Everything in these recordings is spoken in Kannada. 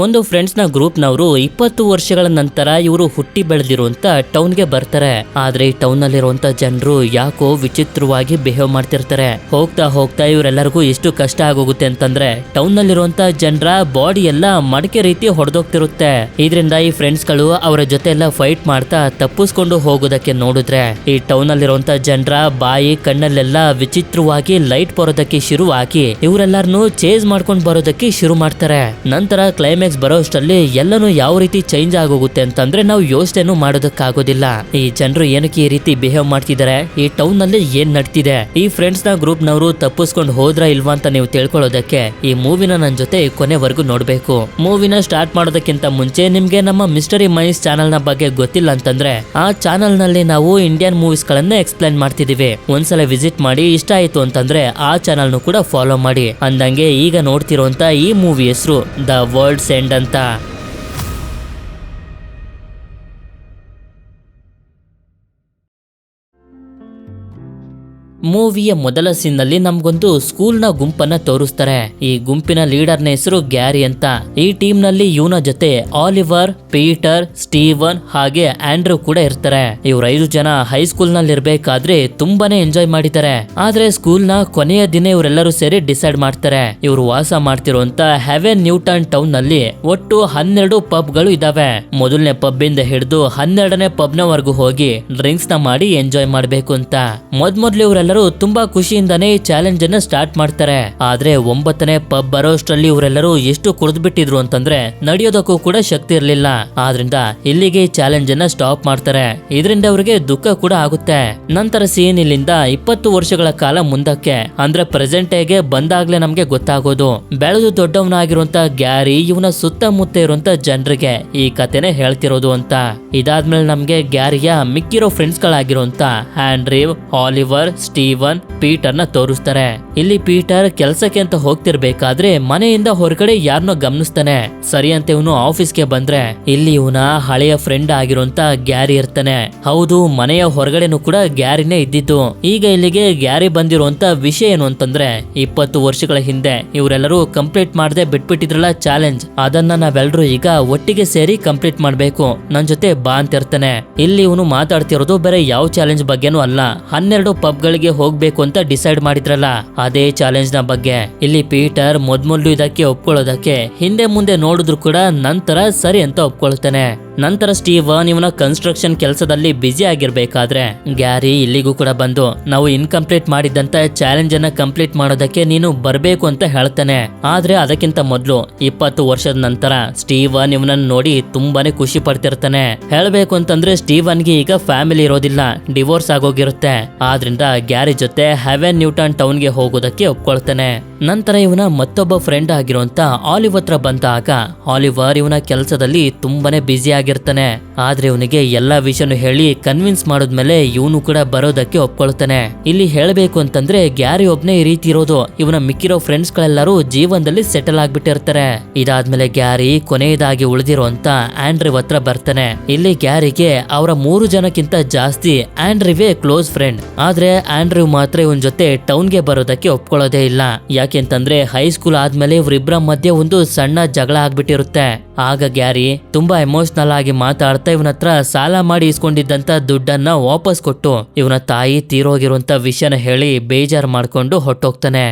ಒಂದು ಫ್ರೆಂಡ್ಸ್ ನ ಗ್ರೂಪ್ ನವರು 20 ವರ್ಷಗಳ ನಂತರ ಇವರು ಹುಟ್ಟಿ ಬೆಳೆದಿರುವಂತ ಟೌನ್ ಗೆ ಬರ್ತಾರೆ. ಆದ್ರೆ ಈ ಟೌನ್ ನಲ್ಲಿರುವಂತ ಜನರು ಯಾಕೋ ವಿಚಿತ್ರವಾಗಿ ಬಿಹೇವ್ ಮಾಡ್ತಿರ್ತಾರೆ. ಹೋಗ್ತಾ ಹೋಗ್ತಾ ಇವರೆಲ್ಲರಿಗೂ ಎಷ್ಟು ಕಷ್ಟ ಆಗೋಗುತ್ತೆ ಅಂತಂದ್ರೆ ಟೌನ್ ನಲ್ಲಿರುವಂತ ಜನರ ಬಾಡಿ ಎಲ್ಲ ಮಡಕೆ ರೀತಿ ಹೊಡೆದೋಗ್ತಿರುತ್ತೆ. ಇದರಿಂದ ಈ ಫ್ರೆಂಡ್ಸ್ ಗಳು ಅವರ ಜೊತೆ ಎಲ್ಲ ಫೈಟ್ ಮಾಡ್ತಾ ತಪ್ಪಿಸ್ಕೊಂಡು ಹೋಗೋದಕ್ಕೆ ನೋಡಿದ್ರೆ ಈ ಟೌನ್ ನಲ್ಲಿರುವಂತ ಜನರ ಬಾಯಿ ಕಣ್ಣಲ್ಲೆಲ್ಲ ವಿಚಿತ್ರವಾಗಿ ಲೈಟ್ ಬರೋದಕ್ಕೆ ಶುರುವಾಗಿ ಇವರೆಲ್ಲರನ್ನು ಚೇಸ್ ಮಾಡ್ಕೊಂಡು ಬರೋದಕ್ಕೆ ಶುರು ಮಾಡ್ತಾರೆ. ನಂತರ ಕ್ಲೈಮ್ಯಾಕ್ಸ್ ಬರೋಷ್ಟರಲ್ಲಿ ಎಲ್ಲನೂ ಯಾವ ರೀತಿ ಚೇಂಜ್ ಆಗೋಗುತ್ತೆ ಅಂತಂದ್ರೆ ನಾವು ಯೋಚನೆ ಮಾಡೋದಕ್ಕಾಗೋದಿಲ್ಲ. ಈ ಜನರು ಏನಕ್ಕೆ ಈ ರೀತಿ ಬಿಹೇವ್ ಮಾಡ್ತಿದ್ದಾರೆ, ಈ ಟೌನ್ ನಲ್ಲಿ ಏನ್ ನಡ್ತಿದೆ, ಈ ಫ್ರೆಂಡ್ಸ್ ನ ಗ್ರೂಪ್ ನವರು ತಪ್ಪಿಸ್ಕೊಂಡು ಹೋದ್ರ ಇಲ್ವಾ ಅಂತ ನೀವು ತಿಳ್ಕೊಳ್ಳೋದಕ್ಕೆ ಈ ಮೂವಿನ ನನ್ನ ಜೊತೆ ಕೊನೆವರೆಗೂ ನೋಡ್ಬೇಕು. ಮೂವಿನ ಸ್ಟಾರ್ಟ್ ಮಾಡೋದಕ್ಕಿಂತ ಮುಂಚೆ ನಿಮ್ಗೆ ನಮ್ಮ ಮಿಸ್ಟರಿ ಮೈನ್ಸ್ ಚಾನಲ್ ನ ಬಗ್ಗೆ ಗೊತ್ತಿಲ್ಲ ಅಂತಂದ್ರೆ ಆ ಚಾನಲ್ ನಲ್ಲಿ ನಾವು ಇಂಡಿಯನ್ ಮೂವೀಸ್ ಗಳನ್ನ ಎಕ್ಸ್ಪ್ಲೈನ್ ಮಾಡ್ತಿದೀವಿ. ಒಂದ್ಸಲ ವಿಸಿಟ್ ಮಾಡಿ, ಇಷ್ಟ ಆಯ್ತು ಅಂತಂದ್ರೆ ಆ ಚಾನಲ್ ನು ಕೂಡ ಫಾಲೋ ಮಾಡಿ. ಅಂದಂಗೆ ಈಗ ನೋಡ್ತಿರುವಂತ ಈ ಮೂವಿ ಹೆಸರು ದ ವರ್ಲ್ಡ್ಸ್ ಎಂಡ್ ಅಂತ. ಮೂವಿಯ ಮೊದಲ ಸೀನ್ ನಲ್ಲಿ ನಮ್ಗೊಂದು ಸ್ಕೂಲ್ ನ ಗುಂಪನ್ನ ತೋರಿಸ್ತಾರೆ. ಈ ಗುಂಪಿನ ಲೀಡರ್ ನ ಹೆಸರು ಗ್ಯಾರಿ ಅಂತ. ಈ ಟೀಮ್ ನಲ್ಲಿ ಇವನ ಜೊತೆ ಆಲಿವರ್, ಪೀಟರ್, ಸ್ಟೀವನ್ ಹಾಗೆ ಆಂಡ್ರೂ ಕೂಡ ಇರ್ತಾರೆ. ಇವ್ರ 5 ಜನ ಹೈಸ್ಕೂಲ್ ನಲ್ಲಿ ಇರ್ಬೇಕಾದ್ರೆ ತುಂಬಾನೇ ಎಂಜಾಯ್ ಮಾಡಿದ್ದಾರೆ. ಆದ್ರೆ ಸ್ಕೂಲ್ ನ ಕೊನೆಯ ದಿನ ಇವರೆಲ್ಲರೂ ಸೇರಿ ಡಿಸೈಡ್ ಮಾಡ್ತಾರೆ ಇವರು ವಾಸ ಮಾಡ್ತಿರುವಂತ ಹೆವೆನ್ ನ್ಯೂಟನ್ ಟೌನ್ ನಲ್ಲಿ ಒಟ್ಟು 12 ಪಬ್ ಗಳು ಇದಾವೆ. ಮೊದಲನೇ ಪಬ್ ಇಂದ ಹಿಡಿದು 12ನೇ ಪಬ್ ನವರೆಗೂ ಹೋಗಿ ಡ್ರಿಂಕ್ಸ್ ನ ಮಾಡಿ ಎಂಜಾಯ್ ಮಾಡ್ಬೇಕು ಅಂತ. ಮೊದ್ಲು ಇವರೆಲ್ಲ ತುಂಬಾ ಖುಷಿಯಿಂದಾನೇ ಈ ಚಾಲೆಂಜ್ ಅನ್ನ ಸ್ಟಾರ್ಟ್ ಮಾಡ್ತಾರೆ. ಆದ್ರೆ 9ನೇ ಪಬ್ ಬರೋಷ್ಟರಲ್ಲಿ ಇವರೆಲ್ಲರೂ ಎಷ್ಟು ಕುಡಿದು ಬಿಟ್ಟಿದ್ರು ಅಂತಂದ್ರೆ ನಡೆಯೋದಕ್ಕೂ ಕೂಡ ಶಕ್ತಿ ಇರಲಿಲ್ಲ. ಆದ್ರಿಂದ ಇಲ್ಲಿಗೆ ಈ ಚಾಲೆಂಜ್ ಅನ್ನ ಸ್ಟಾಪ್ ಮಾಡ್ತಾರೆ. ಇದರಿಂದ ಅವರಿಗೆ ದುಃಖ ಕೂಡ ಆಗುತ್ತೆ. ನಂತರ ಸೀನ್ ಇಲ್ಲಿಂದ 20 ವರ್ಷಗಳ ಕಾಲ ಮುಂದಕ್ಕೆ ಅಂದ್ರೆ ಪ್ರೆಸೆಂಟ್ ಗೆ ಬಂದಾಗ್ಲೇ ನಮ್ಗೆ ಗೊತ್ತಾಗೋದು ಬೆಳೆದು ದೊಡ್ಡವನಾಗಿರುವಂತ ಗ್ಯಾರಿ ಇವನ ಸುತ್ತಮುತ್ತ ಇರುವಂತ ಜನರಿಗೆ ಈ ಕಥೆನೆ ಹೇಳ್ತಿರೋದು ಅಂತ. ಇದಾದ್ಮೇಲೆ ನಮ್ಗೆ ಗ್ಯಾರಿಯ ಮಿಕ್ಕಿರೋ ಫ್ರೆಂಡ್ಸ್ ಗಳಾಗಿರುವಂತ ಆಂಡ್ರಿವ್, ಆಲಿವರ್, ಸ್ಟೀವನ್, ಪೀಟರ್ ನ ತೋರಿಸ್ತಾರೆ. ಇಲ್ಲಿ ಪೀಟರ್ ಕೆಲ್ಸಕ್ಕೆ ಅಂತ ಹೋಗ್ತಿರ್ಬೇಕಾದ್ರೆ ಮನೆಯಿಂದ ಹೊರಗಡೆ ಯಾರನ್ನೋ ಗಮನಿಸ್ತಾನೆ. ಸರಿ ಅಂತ ಇವನು ಆಫೀಸ್ಗೆ ಬಂದ್ರೆ ಇಲ್ಲಿ ಇವನ ಹಳೆಯ ಫ್ರೆಂಡ್ ಆಗಿರುವಂತ ಗ್ಯಾರಿ ಇರ್ತಾನೆ. ಹೌದು, ಮನೆಯ ಹೊರಗಡೆನೂ ಕೂಡ ಗ್ಯಾರಿನೇ ಇದ್ದಿದ್ದು. ಈಗ ಇಲ್ಲಿಗೆ ಗ್ಯಾರಿ ಬಂದಿರುವಂತ ವಿಷಯ ಏನು ಅಂತಂದ್ರೆ 20 ವರ್ಷಗಳ ಹಿಂದೆ ಇವರೆಲ್ಲರೂ ಕಂಪ್ಲೀಟ್ ಮಾಡದೆ ಬಿಟ್ಬಿಟ್ಟಿದ್ರಲ್ಲ ಚಾಲೆಂಜ್, ಅದನ್ನ ನಾವೆಲ್ಲರೂ ಈಗ ಒಟ್ಟಿಗೆ ಸೇರಿ ಕಂಪ್ಲೀಟ್ ಮಾಡ್ಬೇಕು, ನನ್ ಜೊತೆ ಬಾ ಅಂತ ಇರ್ತಾನೆ. ಇಲ್ಲಿ ಇವನು ಮಾತಾಡ್ತಿರೋದು ಬೇರೆ ಯಾವ ಚಾಲೆಂಜ್ ಬಗ್ಗೆನೂ ಅಲ್ಲ, 12 ಪಬ್ ಗಳಿಗೆ ಹೋಗ್ಬೇಕು ಅಂತ ಡಿಸೈಡ್ ಮಾಡಿದ್ರಲ್ಲ ಅದೇ ಚಾಲೆಂಜ್ ನ ಬಗ್ಗೆ. ಇಲ್ಲಿ ಪೀಟರ್ ಮೊದ್ಲು ಇದಕ್ಕೆ ಒಪ್ಕೊಳ್ಳೋದಕ್ಕೆ ಹಿಂದೆ ಮುಂದೆ ನೋಡಿದ್ರು ಕೂಡ ನಂತರ ಸರಿ ಅಂತ ಒಪ್ಕೊಳ್ತಾನೆ. ನಂತರ ಸ್ಟೀವನ್ ಇವನ ಕನ್ಸ್ಟ್ರಕ್ಷನ್ ಕೆಲಸದಲ್ಲಿ ಬ್ಯುಸಿ ಆಗಿರ್ಬೇಕಾದ್ರೆ ಗ್ಯಾರಿ ಇಲ್ಲಿಗೂ ಕೂಡ ಬಂದು ನಾವು ಇನ್ಕಂಪ್ಲೀಟ್ ಮಾಡಿದಂತ ಚಾಲೆಂಜ್ ಅನ್ನ ಕಂಪ್ಲೀಟ್ ಮಾಡೋದಕ್ಕೆ ನೀನು ಬರ್ಬೇಕು ಅಂತ ಹೇಳ್ತಾನೆ. ಆದ್ರೆ ಅದಕ್ಕಿಂತ ಮೊದ್ಲು 20 ವರ್ಷದ ನಂತರ ಸ್ಟೀವನ್ ಇವನನ್ನ ನೋಡಿ ತುಂಬಾನೇ ಖುಷಿ ಪಡ್ತಿರ್ತಾನೆ. ಹೇಳ್ಬೇಕು ಅಂತಂದ್ರೆ ಸ್ಟೀವನ್ ಗೆ ಈಗ ಫ್ಯಾಮಿಲಿ ಇರೋದಿಲ್ಲ, ಡಿವೋರ್ಸ್ ಆಗೋಗಿರುತ್ತೆ. ಆದ್ರಿಂದ ಗ್ಯಾರಿ ಜೊತೆ ಹೆವೆನ್ ನ್ಯೂಟನ್ ಟೌನ್ ಗೆ ಹೋಗೋದಕ್ಕೆ ಒಪ್ಕೊಳ್ತಾನೆ. ನಂತರ ಇವನ ಮತ್ತೊಬ್ಬ ಫ್ರೆಂಡ್ ಆಗಿರುವಂತ ಆಲಿವರ್ ಹತ್ರ ಬಂದಾಗ ಆಲಿವರ್ ಇವನ ಕೆಲಸದಲ್ಲಿ ತುಂಬಾನೇ ಬ್ಯುಸಿ ಆಗಿರ್ತಾನೆ. ಆದ್ರೆ ಇವನಿಗೆ ಎಲ್ಲಾ ವಿಷಯನು ಹೇಳಿ ಕನ್ವಿನ್ಸ್ ಮಾಡಿದ್ಮೇಲೆ ಇವನು ಕೂಡ ಬರೋದಕ್ಕೆ ಒಪ್ಕೊಳ್ತಾನೆ. ಇಲ್ಲಿ ಹೇಳಬೇಕು ಅಂತಂದ್ರೆ ಗ್ಯಾರಿ ಒಬ್ನೇ ಈ ರೀತಿ ಇರೋದು, ಇವನ ಮಿಕ್ಕಿರೋ ಫ್ರೆಂಡ್ಸ್ ಗಳೆಲ್ಲರೂ ಜೀವನದಲ್ಲಿ ಸೆಟಲ್ ಆಗ್ಬಿಟ್ಟಿರ್ತಾರೆ. ಇದಾದ್ಮೇಲೆ ಗ್ಯಾರಿ ಕೊನೆಯದಾಗಿ ಉಳಿದಿರುವಂತ ಆಂಡ್ರಿವ್ ಹತ್ರ ಬರ್ತಾನೆ. ಇಲ್ಲಿ ಗ್ಯಾರಿಗೆ ಅವರ 3 ಜನಕ್ಕಿಂತ ಜಾಸ್ತಿ ಆಂಡ್ರಿವೇ ಕ್ಲೋಸ್ ಫ್ರೆಂಡ್. ಆದ್ರೆ ಆಂಡ್ರಿವ್ ಮಾತ್ರ ಇವನ್ ಜೊತೆ ಟೌನ್ ಗೆ ಬರೋದಕ್ಕೆ ಒಪ್ಕೊಳ್ಳೋದೇ ಇಲ್ಲ. ಯಾಕೆಂತಂದ್ರೆ ಹೈಸ್ಕೂಲ್ ಆದ್ಮೇಲೆ ಇವರಿಬ್ಬರ ಮಧ್ಯೆ ಒಂದು ಸಣ್ಣ ಜಗಳ ಆಗ್ಬಿಟ್ಟಿರುತ್ತೆ. ಆಗ ಗ್ಯಾರಿ ತುಂಬಾ ಎಮೋಷನಲ್ ಆಗಿ ಮಾತಾಡ್ತಾ ಇವನ ಹತ್ರ ಸಾಲ ಮಾಡಿ ಇಸ್ಕೊಂಡಿದ್ದಂತ ದುಡ್ಡನ್ನ ವಾಪಸ್ ಕೊಟ್ಟು ಇವನ ತಾಯಿ ತೀರೋಗಿರುವಂತ ವಿಷಯನ ಹೇಳಿ ಬೇಜಾರ್ ಮಾಡ್ಕೊಂಡು ಹೊಟ್ಟೋಗ್ತಾನೆ.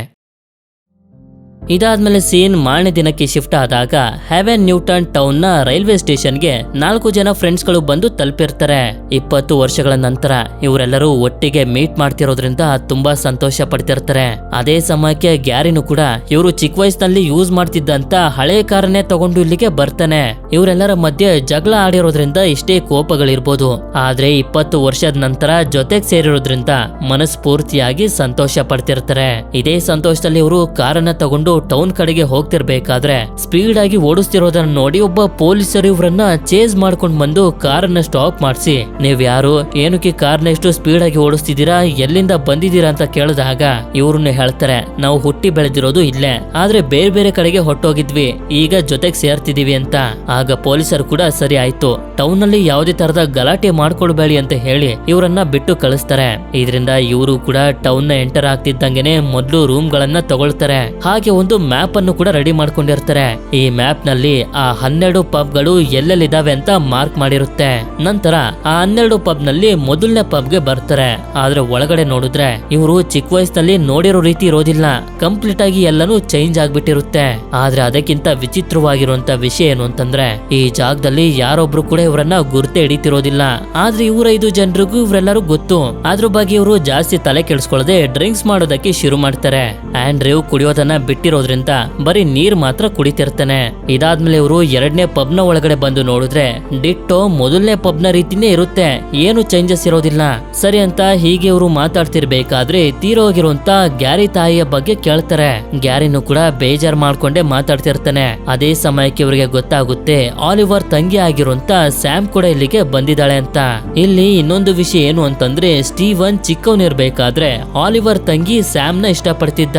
ಇದಾದ್ಮೇಲೆ ಸೀನ್ ಮಾರನೇ ದಿನಕ್ಕೆ ಶಿಫ್ಟ್ ಆದಾಗ ಹೆವೆನ್ ನ್ಯೂಟನ್ ಟೌನ್ ನ ರೈಲ್ವೆ ಸ್ಟೇಷನ್ಗೆ 4 ಜನ ಫ್ರೆಂಡ್ಸ್ ಗಳು ಬಂದು ತಲುಪಿರ್ತಾರೆ. 20 ವರ್ಷಗಳ ನಂತರ ಇವರೆಲ್ಲರೂ ಒಟ್ಟಿಗೆ ಮೀಟ್ ಮಾಡ್ತಿರೋದ್ರಿಂದ ತುಂಬಾ ಸಂತೋಷ ಪಡ್ತಿರ್ತಾರೆ. ಅದೇ ಸಮಯಕ್ಕೆ ಗ್ಯಾರಿನು ಕೂಡ ಇವರು ಚಿಕ್ಕ ವಯಸ್ಸಿನಲ್ಲಿ ಯೂಸ್ ಮಾಡ್ತಿದ್ದಂತ ಹಳೆ ಕಾರನ್ನೇ ತಗೊಂಡು ಇಲ್ಲಿಗೆ ಬರ್ತಾನೆ. ಇವರೆಲ್ಲರ ಮಧ್ಯೆ ಜಗಳ ಆಡಿರೋದ್ರಿಂದ ಇಷ್ಟೇ ಕೋಪಗಳಿರ್ಬೋದು, ಆದ್ರೆ 20 ವರ್ಷದ ನಂತರ ಜೊತೆಗ್ ಸೇರಿರೋದ್ರಿಂದ ಮನಸ್ಫೂರ್ತಿಯಾಗಿ ಸಂತೋಷ ಪಡ್ತಿರ್ತಾರೆ. ಇದೇ ಸಂತೋಷದಲ್ಲಿ ಇವರು ಕಾರನ್ನ ತಗೊಂಡು ಟೌನ್ ಕಡೆಗೆ ಹೋಗ್ತಿರ್ಬೇಕಾದ್ರೆ ಸ್ಪೀಡ್ ಆಗಿ ಓಡಿಸ್ತಿರೋದನ್ನ ನೋಡಿ ಒಬ್ಬ ಪೊಲೀಸರು ಇವರನ್ನ ಚೇಸ್ ಮಾಡ್ಕೊಂಡ್ ಬಂದು ಕಾರನ್ನ ಸ್ಟಾಪ್ ಮಾಡಿಸಿ, ನೀವ್ ಯಾರು, ಏನಕ್ಕೆ ಕಾರ್ನ ಎಷ್ಟು ಸ್ಪೀಡ್ ಆಗಿ ಓಡಿಸ್ತಿದ್ದೀರಾ, ಎಲ್ಲಿಂದ ಬಂದಿದ್ದೀರಾ ಅಂತ ಕೇಳಿದಾಗ ಇವ್ರನ್ನ ಹೇಳ್ತಾರೆ ನಾವು ಹುಟ್ಟಿ ಬೆಳೆದಿರೋದು ಇಲ್ಲೇ, ಆದ್ರೆ ಬೇರೆ ಬೇರೆ ಕಡೆಗೆ ಹೊಟ್ಟೋಗಿದ್ವಿ, ಈಗ ಜೊತೆಗ್ ಸೇರ್ತಿದೀವಿ ಅಂತ. ಆಗ ಪೊಲೀಸರು ಕೂಡ ಸರಿ ಆಯ್ತು, ಟೌನ್ ನಲ್ಲಿ ಯಾವುದೇ ತರದ ಗಲಾಟೆ ಮಾಡ್ಕೊಳ್ಬೇಡಿ ಅಂತ ಹೇಳಿ ಇವರನ್ನ ಬಿಟ್ಟು ಕಳಿಸ್ತಾರೆ. ಇದರಿಂದ ಇವರು ಕೂಡ ಟೌನ್ ನ ಎಂಟರ್ ಆಗ್ತಿದ್ದಂಗೆನೆ ಮೊದಲು ರೂಮ್ ಗಳನ್ನ ತಗೊಳ್ತಾರೆ. ಹಾಗೆ ಒಂದು ಮ್ಯಾಪ್ ಅನ್ನು ಕೂಡ ರೆಡಿ ಮಾಡ್ಕೊಂಡಿರ್ತಾರೆ. ಈ ಮ್ಯಾಪ್ ನಲ್ಲಿ ಆ 12 ಪಬ್ ಗಳು ಎಲ್ಲೆಲ್ಲಿದಾವೆ ಅಂತ ಮಾರ್ಕ್ ಮಾಡಿರುತ್ತೆ. ನಂತರ ಆ 12 ಪಬ್ ನಲ್ಲಿ ಮೊದಲನೇ ಪಬ್ ಗೆ ಬರ್ತಾರೆ. ಆದ್ರೆ ಒಳಗಡೆ ನೋಡಿದ್ರೆ ಇವರು ಚಿಕ್ಕ ವಯಸ್ಸಲ್ಲಿ ನೋಡಿರೋ ರೀತಿ ಇರೋದಿಲ್ಲ. ಕಂಪ್ಲೀಟ್ ಆಗಿ ಎಲ್ಲಾನು ಚೇಂಜ್ ಆಗ್ಬಿಟ್ಟಿರುತ್ತೆ. ಆದ್ರೆ ಅದಕ್ಕಿಂತ ವಿಚಿತ್ರವಾಗಿರುವಂತ ವಿಷಯ ಏನು ಅಂತಂದ್ರೆ ಈ ಜಾಗದಲ್ಲಿ ಯಾರೊಬ್ರು ಕೂಡ ಇವರನ್ನ ಗುರ್ತೆ ಹಿಡಿತಿರೋದಿಲ್ಲ. ಆದ್ರೆ ಇವರ 5 ಜನರಿಗೂ ಇವರೆಲ್ಲರೂ ಗೊತ್ತು. ಅದ್ರ ಬಗ್ಗೆ ಇವರು ಜಾಸ್ತಿ ತಲೆ ಕೆಡಿಸ್ಕೊಳ್ಳದೆ ಡ್ರಿಂಕ್ಸ್ ಮಾಡೋದಕ್ಕೆ ಶುರು ಮಾಡ್ತಾರೆ. ಆಂಡ್ರ್ಯೂ ಕುಡಿಯೋದನ್ನ ಬಿಟ್ಟಿರೋದ್ರಿಂದ ಬರೀ ನೀರ್ ಮಾತ್ರ ಕುಡಿತಿರ್ತಾನೆ. ಇದಾದ್ಮೇಲೆ ಇವರು 2ನೇ ಪಬ್ ನ ಒಳಗಡೆ ಬಂದು ನೋಡಿದ್ರೆ ಡಿಟ್ಟೋ ಮೊದಲನೇ ಪಬ್ ನ ರೀತಿನೇ ಇರುತ್ತೆ. ಏನು ಚೇಂಜಸ್ ಇರೋದಿಲ್ಲ. ಸರಿ ಅಂತ ಹೀಗೆ ಇವರು ಮಾತಾಡ್ತಿರ್ಬೇಕಾದ್ರೆ ತೀರೋಗಿರುವಂತ ಗ್ಯಾರಿ ತಾಯಿಯ ಬಗ್ಗೆ ಕೇಳ್ತಾರೆ. ಗ್ಯಾರಿನೂ ಕೂಡ ಬೇಜಾರ್ ಮಾಡ್ಕೊಂಡೆ ಮಾತಾಡ್ತಿರ್ತಾನೆ. ಅದೇ ಸಮಯಕ್ಕೆ ಇವರಿಗೆ ಗೊತ್ತಾಗುತ್ತೆ ಆಲಿವರ್ ತಂಗಿ ಆಗಿರುವಂತ ಸ್ಯಾಮ್ ಕೂಡ ಇಲ್ಲಿಗೆ ಬಂದಿದ್ದಾಳೆ ಅಂತ. ಇಲ್ಲಿ ಇನ್ನೊಂದು ವಿಷಯ ಏನು ಅಂತಂದ್ರೆ ಸ್ಟೀವನ್ ಚಿಕ್ಕವನಿರ್ಬೇಕಾದ್ರೆ ಆಲಿವರ್ ತಂಗಿ ಸ್ಯಾಮ್ ನ ಇಷ್ಟಪಡ್ತಿದ್ದ.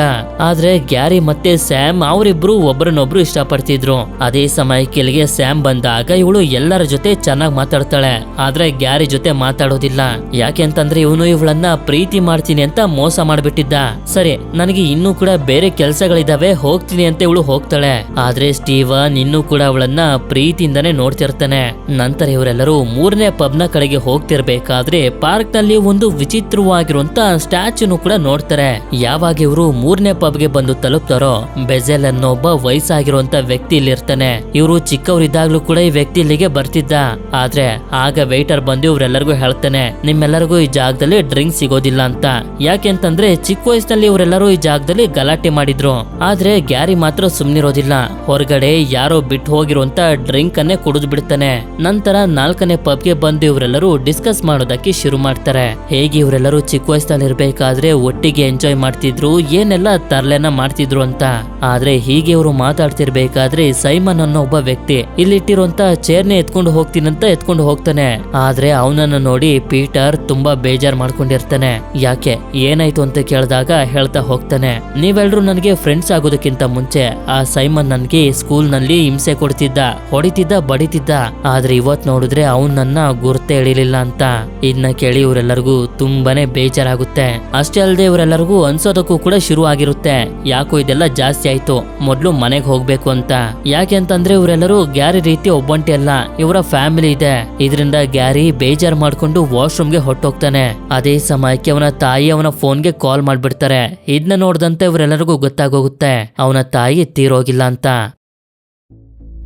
ಆದ್ರೆ ಗ್ಯಾರಿ ಮತ್ತೆ ಸ್ಯಾಮ್ ಅವರಿಬ್ರು ಒಬ್ಬರನ್ನೊಬ್ರು ಇಷ್ಟಪಡ್ತಿದ್ರು. ಅದೇ ಸಮಯಕ್ಕೆ ಇಲ್ಲಿಗೆ ಸ್ಯಾಮ್ ಬಂದಾಗ ಇವಳು ಎಲ್ಲರ ಜೊತೆ ಚೆನ್ನಾಗಿ ಮಾತಾಡ್ತಾಳೆ. ಆದ್ರೆ ಗ್ಯಾರಿ ಜೊತೆ ಮಾತಾಡೋದಿಲ್ಲ. ಯಾಕೆ ಅಂತಂದ್ರೆ ಇವನು ಇವಳನ್ನ ಪ್ರೀತಿ ಮಾಡ್ತೀನಿ ಅಂತ ಮೋಸ ಮಾಡ್ಬಿಟ್ಟಿದ್ದ. ಸರಿ, ನನಗೆ ಇನ್ನೂ ಕೂಡ ಬೇರೆ ಕೆಲ್ಸಗಳಿದಾವೆ, ಹೋಗ್ತೀನಿ ಅಂತ ಇವಳು ಹೋಗ್ತಾಳೆ. ಆದ್ರೆ ಸ್ಟೀವನ್ ಇನ್ನೂ ಕೂಡ ಅವಳನ್ನ ಪ್ರೀತಿಯಿಂದಾನೆ ನೋಡ್ತಿರ್ತಾನೆ. ನಂತರ ಇವರೆಲ್ಲರೂ 3ನೇ ಪಬ್ ನ ಕಡೆಗೆ ಹೋಗ್ತಿರ್ಬೇಕಾದ್ರೆ ಪಾರ್ಕ್ ನಲ್ಲಿ ಒಂದು ವಿಚಿತ್ರವಾಗಿರುವಂತ ಸ್ಟ್ಯಾಚ್ಯೂನು ಕೂಡ ನೋಡ್ತಾರೆ. ಯಾವಾಗ ಇವರು 3ನೇ ಪಬ್ ಗೆ ಬಂದು ತಲುಪ್ತಾರೋ ಬೆಜೆಲ್ ಅನ್ನೋ ಒಬ್ಬ ವಯಸ್ಸಾಗಿರುವಂತ ವ್ಯಕ್ತಿ ಇಲ್ಲಿ ಇರ್ತಾನೆ. ಇವರು ಚಿಕ್ಕವರಿದ್ದಾಗ್ಲೂ ಕೂಡ ಈ ವ್ಯಕ್ತಿ ಇಲ್ಲಿಗೆ ಬರ್ತಿದ್ದ. ಆದ್ರೆ ಆಗ ವೇಟರ್ ಬಂದು ಇವರೆಲ್ಲರಿಗೂ ಹೇಳ್ತಾನೆ, ನಿಮ್ಮೆಲ್ಲರಿಗೂ ಈ ಜಾಗದಲ್ಲಿ ಡ್ರಿಂಕ್ ಸಿಗೋದಿಲ್ಲ ಅಂತ. ಯಾಕೆಂತಂದ್ರೆ ಚಿಕ್ಕ ವಯಸ್ಸಿನಲ್ಲಿ ಇವರೆಲ್ಲರೂ ಈ ಜಾಗದಲ್ಲಿ ಗಲಾಟೆ ಮಾಡಿದ್ರು. ಆದ್ರೆ ಗ್ಯಾರಿ ಮಾತ್ರ ಸುಮ್ನಿರೋದಿಲ್ಲ. ಹೊರಗಡೆ ಯಾರೋ ಬಿಟ್ಟು ಹೋಗಿರುವಂತ ಡ್ರಿಂಕ್ ಅನ್ನೇ ಕುಡಿದು ಬಿಡ್ತಾನೆ. ನಂತರ 4ನೇ ಪಬ್ ಗೆ ಬಂದು ಇವರೆಲ್ಲರೂ ಡಿಸ್ಕಸ್ ಮಾಡೋದಕ್ಕೆ ಶುರು ಮಾಡ್ತಾರೆ. ಹೇಗೆ ಇವರೆಲ್ಲರೂ ಚಿಕ್ಕ ವಯಸ್ಸಲ್ಲಿ ಇರ್ಬೇಕಾದ್ರೆ ಒಟ್ಟಿಗೆ ಎಂಜಾಯ್ ಮಾಡ್ತಿದ್ರು, ಏನೆಲ್ಲ ತರ್ಲೆನ ಮಾಡ್ತಿದ್ರು ಅಂತ. ಆದ್ರೆ ಹೀಗೆ ಇವರು ಮಾತಾಡ್ತಿರ್ಬೇಕಾದ್ರೆ ಸೈಮನ್ ಅನ್ನೋ ಒಬ್ಬ ವ್ಯಕ್ತಿ ಇಲ್ಲಿಟ್ಟಿರುವಂತ ಚೇರ್ನೆ ಎತ್ಕೊಂಡು ಹೋಗ್ತೀನಂತ ಎತ್ಕೊಂಡು ಹೋಗ್ತಾನೆ. ಆದ್ರೆ ಅವನನ್ನ ನೋಡಿ ಪೀಟರ್ ತುಂಬಾ ಬೇಜಾರ್ ಮಾಡ್ಕೊಂಡಿರ್ತಾನೆ. ಯಾಕೆ, ಏನಾಯ್ತು ಅಂತ ಕೇಳಿದಾಗ ಹೇಳ್ತಾ ಹೋಗ್ತಾನೆ, ನೀವೆಲ್ರೂ ನನಗೆ ಫ್ರೆಂಡ್ಸ್ ಆಗೋದಕ್ಕಿಂತ ಮುಂಚೆ ಆ ಸೈಮನ್ ನನ್ಗೆ ಸ್ಕೂಲ್ ನಲ್ಲಿ ಹಿಂಸೆ ಕೊಡ್ತಿದ್ದ, ಹೊಡಿತಿದ್ದ, ಬಡಿತಿದ್ದ. ಆದ್ರೆ ಇವತ್ ನೋಡಿದ್ರೆ ಅವನ್ ನನ್ನ ಗುರ್ತೆ ಹಿಡಿಲಿಲ್ಲ ಅಂತ. ಇದನ್ನ ಕೇಳಿ ಇವರೆಲ್ಲರಿಗೂ ತುಂಬಾನೇ ಬೇಜಾರಾಗುತ್ತೆ. ಅಷ್ಟೇ ಅಲ್ಲದೆ ಇವರೆಲ್ಲರಿಗೂ ಅನ್ಸೋದಕ್ಕೂ ಕೂಡ ಶುರು ಆಗಿರುತ್ತೆ, ಯಾಕೋ ಇದೆಲ್ಲ ಜಾಸ್ತಿ ಆಯ್ತು, ಮೊದ್ಲು ಮನೆಗೆ ಹೋಗ್ಬೇಕು ಅಂತ. ಯಾಕೆ ಅಂತಂದ್ರೆ ಇವರೆಲ್ಲರೂ ಗ್ಯಾರಿ ರೀತಿ ಒಬ್ಬಂಟಿ ಅಲ್ಲ, ಇವರ ಫ್ಯಾಮಿಲಿ ಇದೆ. ಇದರಿಂದ ಗ್ಯಾರಿ ಬೇಜಾರ್ ಮಾಡ್ಕೊಂಡು ವಾಶ್ರೂಮ್ಗೆ ಹೊಟ್ಟೋಗ್ತಾನೆ. ಅದೇ ಸಮಯಕ್ಕೆ ಅವನ ತಾಯಿ ಅವನ ಫೋನ್ಗೆ ಕಾಲ್ ಮಾಡ್ಬಿಡ್ತಾರೆ. ಇದನ್ನ ನೋಡ್ದಂತೆ ಇವರೆಲ್ಲರಿಗೂ ಗೊತ್ತಾಗೋಗುತ್ತೆ ಅವನ ತಾಯಿ ತೀರೋಗಿಲ್ಲ ಅಂತ.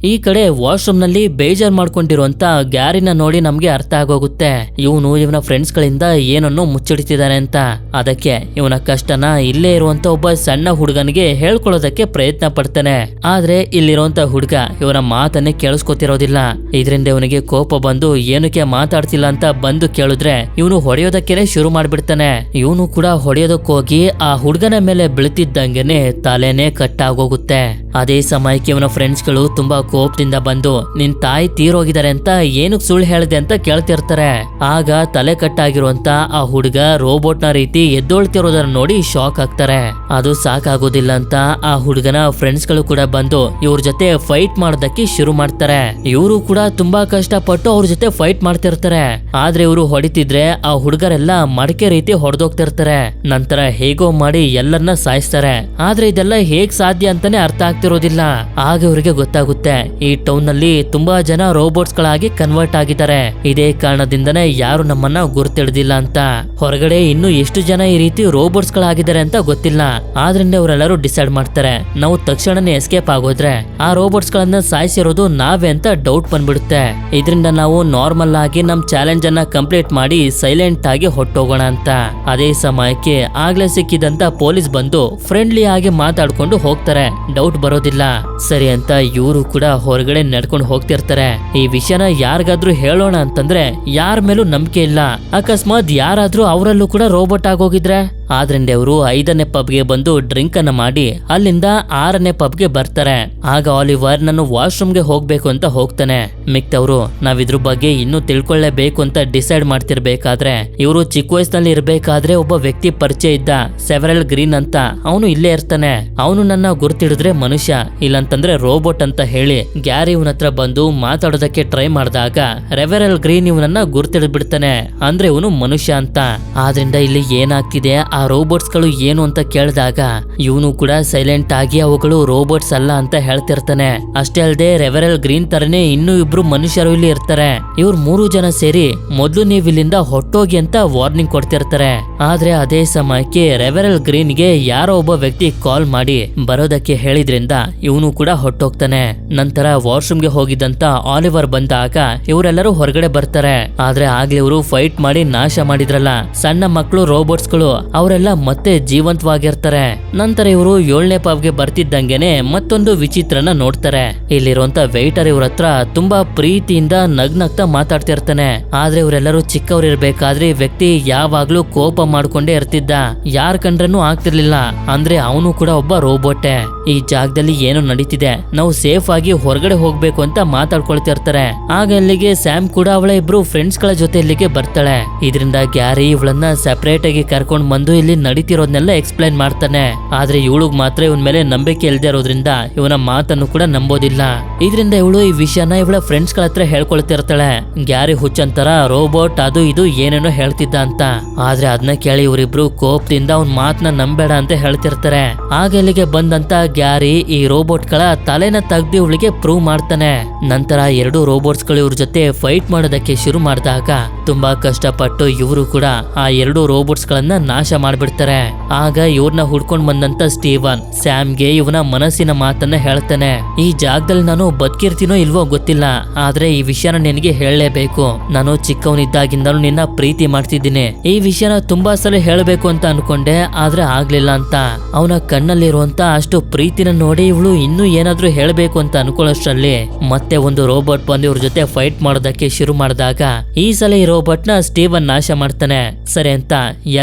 ಈ ಕಡೆ ವಾಶ್ರೂಮ್ ನಲ್ಲಿ ಬೇಜಾರ್ ಮಾಡ್ಕೊಂಡಿರುವಂತ ಗ್ಯಾರಿನ ನೋಡಿ ನಮ್ಗೆ ಅರ್ಥ ಆಗೋಗುತ್ತೆ ಇವನು ಇವನ ಫ್ರೆಂಡ್ಸ್ ಗಳಿಂದ ಏನನ್ನು ಮುಚ್ಚಿಡ್ತಿದ್ದಾನೆ ಅಂತ. ಅದಕ್ಕೆ ಇವನ ಕಷ್ಟನ ಇಲ್ಲೇ ಇರುವಂತ ಒಬ್ಬ ಸಣ್ಣ ಹುಡುಗನಿಗೆ ಹೇಳ್ಕೊಳ್ಳೋದಕ್ಕೆ ಪ್ರಯತ್ನ ಪಡ್ತಾನೆ. ಆದ್ರೆ ಇಲ್ಲಿರುವಂತ ಹುಡುಗ ಇವನ ಮಾತನ್ನೇ ಕೇಳಿಸ್ಕೊತಿರೋದಿಲ್ಲ. ಇದರಿಂದ ಇವನಿಗೆ ಕೋಪ ಬಂದು ಏನಕ್ಕೆ ಮಾತಾಡ್ತಿಲ್ಲ ಅಂತ ಬಂದು ಕೇಳಿದ್ರೆ ಇವನು ಹೊಡೆಯೋದಕ್ಕೆ ಶುರು ಮಾಡ್ಬಿಡ್ತಾನೆ. ಇವನು ಕೂಡ ಹೊಡೆಯೋದಕ್ಕೋಗಿ ಆ ಹುಡುಗನ ಮೇಲೆ ಬೀಳ್ತಿದ್ದಂಗೆನೆ ತಲೆನೇ ಕಟ್ಟಾಗೋಗುತ್ತೆ. ಅದೇ ಸಮಯಕ್ಕೆ ಇವನ ಫ್ರೆಂಡ್ಸ್ ಗಳು ತುಂಬಾ ಕೋಪದಿಂದ ಬಂದು ನಿನ್ ತಾಯಿ ತೀರೋಗಿದ್ದಾರೆ ಅಂತ ಏನಕ್ಕೆ ಸುಳ್ಳು ಹೇಳಿದೆ ಅಂತ ಕೇಳ್ತಿರ್ತಾರೆ. ಆಗ ತಲೆ ಕಟ್ಟಾಗಿರುವಂತ ಆ ಹುಡುಗ ರೋಬೋಟ್ ನ ರೀತಿ ಎದ್ದೊಳ್ತಿರೋದನ್ನ ನೋಡಿ ಶಾಕ್ ಆಗ್ತಾರೆ. ಅದು ಸಾಕಾಗೋದಿಲ್ಲ ಅಂತ ಆ ಹುಡುಗನ ಫ್ರೆಂಡ್ಸ್ ಗಳು ಕೂಡ ಬಂದು ಇವ್ರ ಜೊತೆ ಫೈಟ್ ಮಾಡೋದಕ್ಕೆ ಶುರು ಮಾಡ್ತಾರೆ. ಇವರು ಕೂಡ ತುಂಬಾ ಕಷ್ಟಪಟ್ಟು ಅವ್ರ ಜೊತೆ ಫೈಟ್ ಮಾಡ್ತಿರ್ತಾರೆ. ಆದ್ರೆ ಇವರು ಹೊಡಿತಿದ್ರೆ ಆ ಹುಡುಗರೆಲ್ಲ ಮಡಕೆ ರೀತಿ ಹೊಡೆದೋಗ್ತಿರ್ತಾರೆ. ನಂತರ ಹೇಗೋ ಮಾಡಿ ಎಲ್ಲರನ್ನ ಸಾಯಿಸ್ತಾರೆ. ಆದ್ರೆ ಇದೆಲ್ಲ ಹೇಗ್ ಸಾಧ್ಯ ಅಂತಾನೆ ಅರ್ಥ ಆಗ್ತಿರೋದಿಲ್ಲ. ಆಗ ಇವರಿಗೆ ಗೊತ್ತಾಗುತ್ತೆ ಈ ಟೌನ್ ನಲ್ಲಿ ತುಂಬಾ ಜನ ರೋಬೋಟ್ಸ್ ಗಳಾಗಿ ಕನ್ವರ್ಟ್ ಆಗಿದ್ದಾರೆ. ಇದೇ ಕಾರಣದಿಂದನೇ ಯಾರು ನಮ್ಮನ್ನ ಗುರ್ತಿಡ್ದಿಲ್ಲ ಅಂತ. ಹೊರಗಡೆ ಇನ್ನು ಎಷ್ಟು ಜನ ಈ ರೀತಿ ರೋಬೋಟ್ಸ್ ಗಳಾಗಿದ್ದಾರೆ ಅಂತ ಗೊತ್ತಿಲ್ಲ. ಆದ್ರಿಂದ ಇವರೆಲ್ಲರೂ ಡಿಸೈಡ್ ಮಾಡ್ತಾರೆ ನಾವು ತಕ್ಷಣನೇ ಎಸ್ಕೇಪ್ ಆಗೋದ್ರೆ ಆ ರೋಬೋಟ್ಸ್ ಗಳನ್ನ ಸಾಯಿಸಿರೋದು ನಾವೇ ಅಂತ ಡೌಟ್ ಬಂದ್ಬಿಡುತ್ತೆ. ಇದರಿಂದ ನಾವು ನಾರ್ಮಲ್ ಆಗಿ ನಮ್ ಚಾಲೆಂಜ್ ಅನ್ನ ಕಂಪ್ಲೀಟ್ ಮಾಡಿ ಸೈಲೆಂಟ್ ಆಗಿ ಹೊಟ್ಟೋಗೋಣ ಅಂತ. ಅದೇ ಸಮಯಕ್ಕೆ ಆಗ್ಲೇ ಸಿಕ್ಕಿದಂತ ಪೊಲೀಸ್ ಬಂದು ಫ್ರೆಂಡ್ಲಿ ಆಗಿ ಮಾತಾಡ್ಕೊಂಡು ಹೋಗ್ತಾರೆ. ಡೌಟ್ ಬರೋದಿಲ್ಲ. ಸರಿ ಅಂತ ಇವರು ಕೂಡ ಹೊರಗಡೆ ನಡ್ಕೊಂಡು ಹೋಗ್ತಿರ್ತಾರೆ. ಈ ವಿಷಯನ ಯಾರಿಗಾದ್ರೂ ಹೇಳೋಣ ಅಂತಂದ್ರೆ ಯಾರ ಮೇಲೂ ನಂಬಿಕೆ ಇಲ್ಲ. ಅಕಸ್ಮಾತ್ ಯಾರಾದ್ರೂ ಅವರಲ್ಲೂ ಕೂಡ ರೋಬೋಟ್ ಆಗೋಗಿದ್ರೆ ಆದ್ರಿಂದ ಇವರು 5ನೇ ಪಬ್ಗೆ ಬಂದು ಡ್ರಿಂಕ್ ಅನ್ನ ಮಾಡಿ ಅಲ್ಲಿಂದ 6ನೇ ಪಬ್ಗೆ ಬರ್ತಾರೆ. ಆಗ ಆಲಿವರ್ ನಾನು ವಾಶ್ರೂಮ್ಗೆ ಹೋಗ್ಬೇಕು ಅಂತ ಹೋಗ್ತಾನೆ. ಮಿಕ್ತವ್ರು ನಾವಿದ್ರ ಬಗ್ಗೆ ಇನ್ನೂ ತಿಳ್ಕೊಳ್ಳೇಬೇಕು ಅಂತ ಡಿಸೈಡ್ ಮಾಡ್ತಿರ್ಬೇಕಾದ್ರೆ ಇವರು ಚಿಕ್ಕ ವಯಸ್ಸಿನಲ್ಲಿ ಇರ್ಬೇಕಾದ್ರೆ ಒಬ್ಬ ವ್ಯಕ್ತಿ ಪರಿಚಯ ಇದ್ದ, ಸೆವೆರಲ್ ಗ್ರೀನ್ ಅಂತ. ಅವನು ಇಲ್ಲೇ ಇರ್ತಾನೆ. ಅವನು ನನ್ನ ಗುರ್ತಿಡಿದ್ರೆ ಮನುಷ್ಯ, ಇಲ್ಲಂತಂದ್ರೆ ರೋಬೋಟ್ ಅಂತ ಹೇಳಿ ಗ್ಯಾರಿ ಇವನ ಹತ್ರ ಬಂದು ಮಾತಾಡೋದಕ್ಕೆ ಟ್ರೈ ಮಾಡಿದಾಗ ರೆವೆರಲ್ ಗ್ರೀನ್ ಇವನನ್ನ ಗುರ್ತಿಡ್ಬಿಡ್ತಾನೆ, ಅಂದ್ರೆ ಇವನು ಮನುಷ್ಯ ಅಂತ. ಆದ್ರಿಂದ ಇಲ್ಲಿ ಏನಾಗ್ತಿದೆ, ಆ ರೋಬೋಟ್ಸ್ ಗಳು ಏನು ಅಂತ ಕೇಳಿದಾಗ ಇವನು ಕೂಡ ಸೈಲೆಂಟ್ ಆಗಿ ಅವುಗಳು ರೋಬೋಟ್ಸ್ ಅಲ್ಲ ಅಂತ ಹೇಳ್ತಿರ್ತಾನೆ. ಅಷ್ಟೇ ಅಲ್ಲದೆ ರೆವೆರಲ್ ಗ್ರೀನ್ ತರನೇ ಇನ್ನೂ ಇಬ್ರು ಮನುಷ್ಯರು ಇಲ್ಲಿ ಇರ್ತಾರೆ. ಇವ್ರು 3 ಜನ ಸೇರಿ ಮೊದ್ಲು ನೀವು ಇಲ್ಲಿಂದ ಹೊಟ್ಟೋಗಿ ಅಂತ ವಾರ್ನಿಂಗ್ ಕೊಡ್ತಿರ್ತಾರೆ. ಆದ್ರೆ ಅದೇ ಸಮಯಕ್ಕೆ ರೆವೆರಲ್ ಗ್ರೀನ್ ಗೆ ಯಾರೋ ಒಬ್ಬ ವ್ಯಕ್ತಿ ಕಾಲ್ ಮಾಡಿ ಬರೋದಕ್ಕೆ ಹೇಳಿದ್ರಿಂದ ಇವನು ಕೂಡ ಹೊಟ್ಟೋಗ್ತಾನೆ. ನಂತರ ವಾಶ್ರೂಮ್ಗೆ ಹೋಗಿದ್ದಂತ ಆಲಿವರ್ ಬಂದಾಗ ಇವರೆಲ್ಲರೂ ಹೊರಗಡೆ ಬರ್ತಾರೆ. ಆದ್ರೆ ಆಗ್ಲೇ ಇವರು ಫೈಟ್ ಮಾಡಿ ನಾಶ ಮಾಡಿದ್ರಲ್ಲ ಸಣ್ಣ ಮಕ್ಕಳು ರೋಬೋಟ್ಸ್ ಗಳು, ಅವರೆಲ್ಲ ಮತ್ತೆ ಜೀವಂತವಾಗಿರ್ತಾರೆ. ನಂತರ ಇವರು 7ನೇ ಪಬ್ಗೆ ಬರ್ತಿದ್ದಂಗೆನೆ ಮತ್ತೊಂದು ವಿಚಿತ್ರನ ನೋಡ್ತಾರೆ. ಇಲ್ಲಿರುವಂತ ವೇಟರ್ ಇವ್ರ ಹತ್ರ ತುಂಬಾ ಪ್ರೀತಿಯಿಂದ ನಗ್ನಗ್ತಾ ಮಾತಾಡ್ತಿರ್ತಾನೆ. ಆದ್ರೆ ಇವರೆಲ್ಲರೂ ಚಿಕ್ಕವ್ರು ಇರ್ಬೇಕಾದ್ರೆ ಈ ವ್ಯಕ್ತಿ ಯಾವಾಗ್ಲೂ ಕೋಪ ಮಾಡ್ಕೊಂಡೇ ಇರ್ತಿದ್ದ, ಯಾರ್ ಕಂಡ್ರನು ಆಗ್ತಿರ್ಲಿಲ್ಲ. ಅಂದ್ರೆ ಅವನು ಕೂಡ ಒಬ್ಬ ರೋಬೋಟೆ. ಈ ಜಾಗದಲ್ಲಿ ಏನು ನಡೀತಿದೆ, ನಾವು ಸೇಫ್ ಆಗಿ ಹೊರಗಡೆ ಹೋಗ್ಬೇಕು ಅಂತ ಮಾತಾಡ್ಕೊಳ್ತಿರ್ತಾರೆ. ಆಗ ಇಲ್ಲಿಗೆ ಸ್ಯಾಮ್ ಕೂಡ ಅವಳ ಇಬ್ರು ಫ್ರೆಂಡ್ಸ್ ಗಳ ಜೊತೆ ಇಲ್ಲಿಗೆ ಬರ್ತಾಳೆ. ಇದರಿಂದ ಗ್ಯಾರಿ ಇವಳನ್ನ ಸೆಪರೇಟ್ ಆಗಿ ಕರ್ಕೊಂಡ್ ಬಂದು ಇಲ್ಲಿ ನಡೀತಿರೋದ್ನೆಲ್ಲ ಎಕ್ಸ್ಪ್ಲೈನ್ ಮಾಡ್ತಾನೆ. ಆದ್ರೆ ಇವಳಿಗೆ ಮಾತ್ರ ಇವನ್ ಮೇಲೆ ನಂಬಿಕೆ ಇಲ್ದೇ ಇರೋದ್ರಿಂದ ಇವನ ಮಾತನ್ನು ಕೂಡ ನಂಬೋದಿಲ್ಲ. ಇದರಿಂದ ಇವಳು ಈ ವಿಷಯನ ಇವಳ ಫ್ರೆಂಡ್ಸ್ ಗಳ ಹತ್ರ ಹೇಳ್ಕೊಳ್ತಿರ್ತಾಳೆ. ಗ್ಯಾರಿ ಹುಚ್ಚಂತರ ರೋಬೋಟ್ ಅದು ಇದು ಏನೇನೋ ಹೇಳ್ತಿದ್ದ ಅಂತ. ಆದ್ರೆ ಅದನ್ನ ಕೇಳಿ ಇವರಿಬ್ರು ಕೋಪದಿಂದ ಅವ್ನ ಮಾತನ್ನ ನಂಬೇಡ ಅಂತ ಹೇಳ್ತಿರ್ತಾರೆ. ಆಗ ಇಲ್ಲಿಗೆ ಬಂದಂತ ಗ್ಯಾರಿ ಈ ರೋಬೋಟ್ ಗಳ ತಲೆನ ತೆಗ್ದು ಇವಳಿಗೆ ಪ್ರೂವ್ ಮಾಡ್ತಾನೆ. ನಂತರ 2 ರೋಬೋಟ್ಸ್ ಗಳು ಇವ್ರ ಜೊತೆ ಫೈಟ್ ಮಾಡೋದಕ್ಕೆ ಶುರು ಮಾಡಿದಾಗ ತುಂಬಾ ಕಷ್ಟಪಟ್ಟು ಇವರು ಕೂಡ ಆ 2 ರೋಬೋಟ್ಸ್ ಗಳನ್ನ ನಾಶ ಮಾಡ್ಬಿಡ್ತಾರೆ. ಆಗ ಇವ್ರನ್ನ ಹುಡ್ಕೊಂಡ್ ಬಂದಂತ ಸ್ಟೀವನ್ ಸ್ಯಾಮ್ಗೆ ಇವನ ಮನಸ್ಸಿನ ಮಾತನ್ನ ಹೇಳ್ತಾನೆ. ಈ ಜಾಗದಲ್ಲಿ ನಾನು ಬದುಕಿರ್ತೀನೋ ಇಲ್ವೋ ಗೊತ್ತಿಲ್ಲ, ಆದ್ರೆ ಈ ವಿಷಯನ ನಿನಗೆ ಹೇಳಲೇಬೇಕು. ನಾನು ಚಿಕ್ಕವನಿದ್ದಾಗಿಂದಲೂ ನಿನ್ನ ಪ್ರೀತಿ ಮಾಡ್ತಿದ್ದೀನಿ. ಈ ವಿಷಯನ ತುಂಬಾ ಸಲ ಹೇಳಬೇಕು ಅಂತ ಅನ್ಕೊಂಡೆ, ಆದ್ರೆ ಆಗ್ಲಿಲ್ಲ ಅಂತ. ಅವನ ಕಣ್ಣಲ್ಲಿರುವಂತ ಅಷ್ಟು ಪ್ರೀತಿನ ನೋಡಿ ಇವಳು ಇನ್ನೂ ಏನಾದ್ರೂ ಹೇಳಬೇಕು ಅಂತ ಅನ್ಕೊಳ್ಳೋಷ್ಟ್ರಲ್ಲಿ ಮತ್ತೆ ಒಂದು ರೋಬೋಟ್ ಬಂದು ಇವ್ರ ಜೊತೆ ಫೈಟ್ ಮಾಡೋದಕ್ಕೆ ಶುರು ಮಾಡಿದಾಗ ಈ ಸಲ ಈ ರೋಬೋಟ್ ನ ಸ್ಟೀವನ್ ನಾಶ ಮಾಡ್ತಾನೆ. ಸರಿ ಅಂತ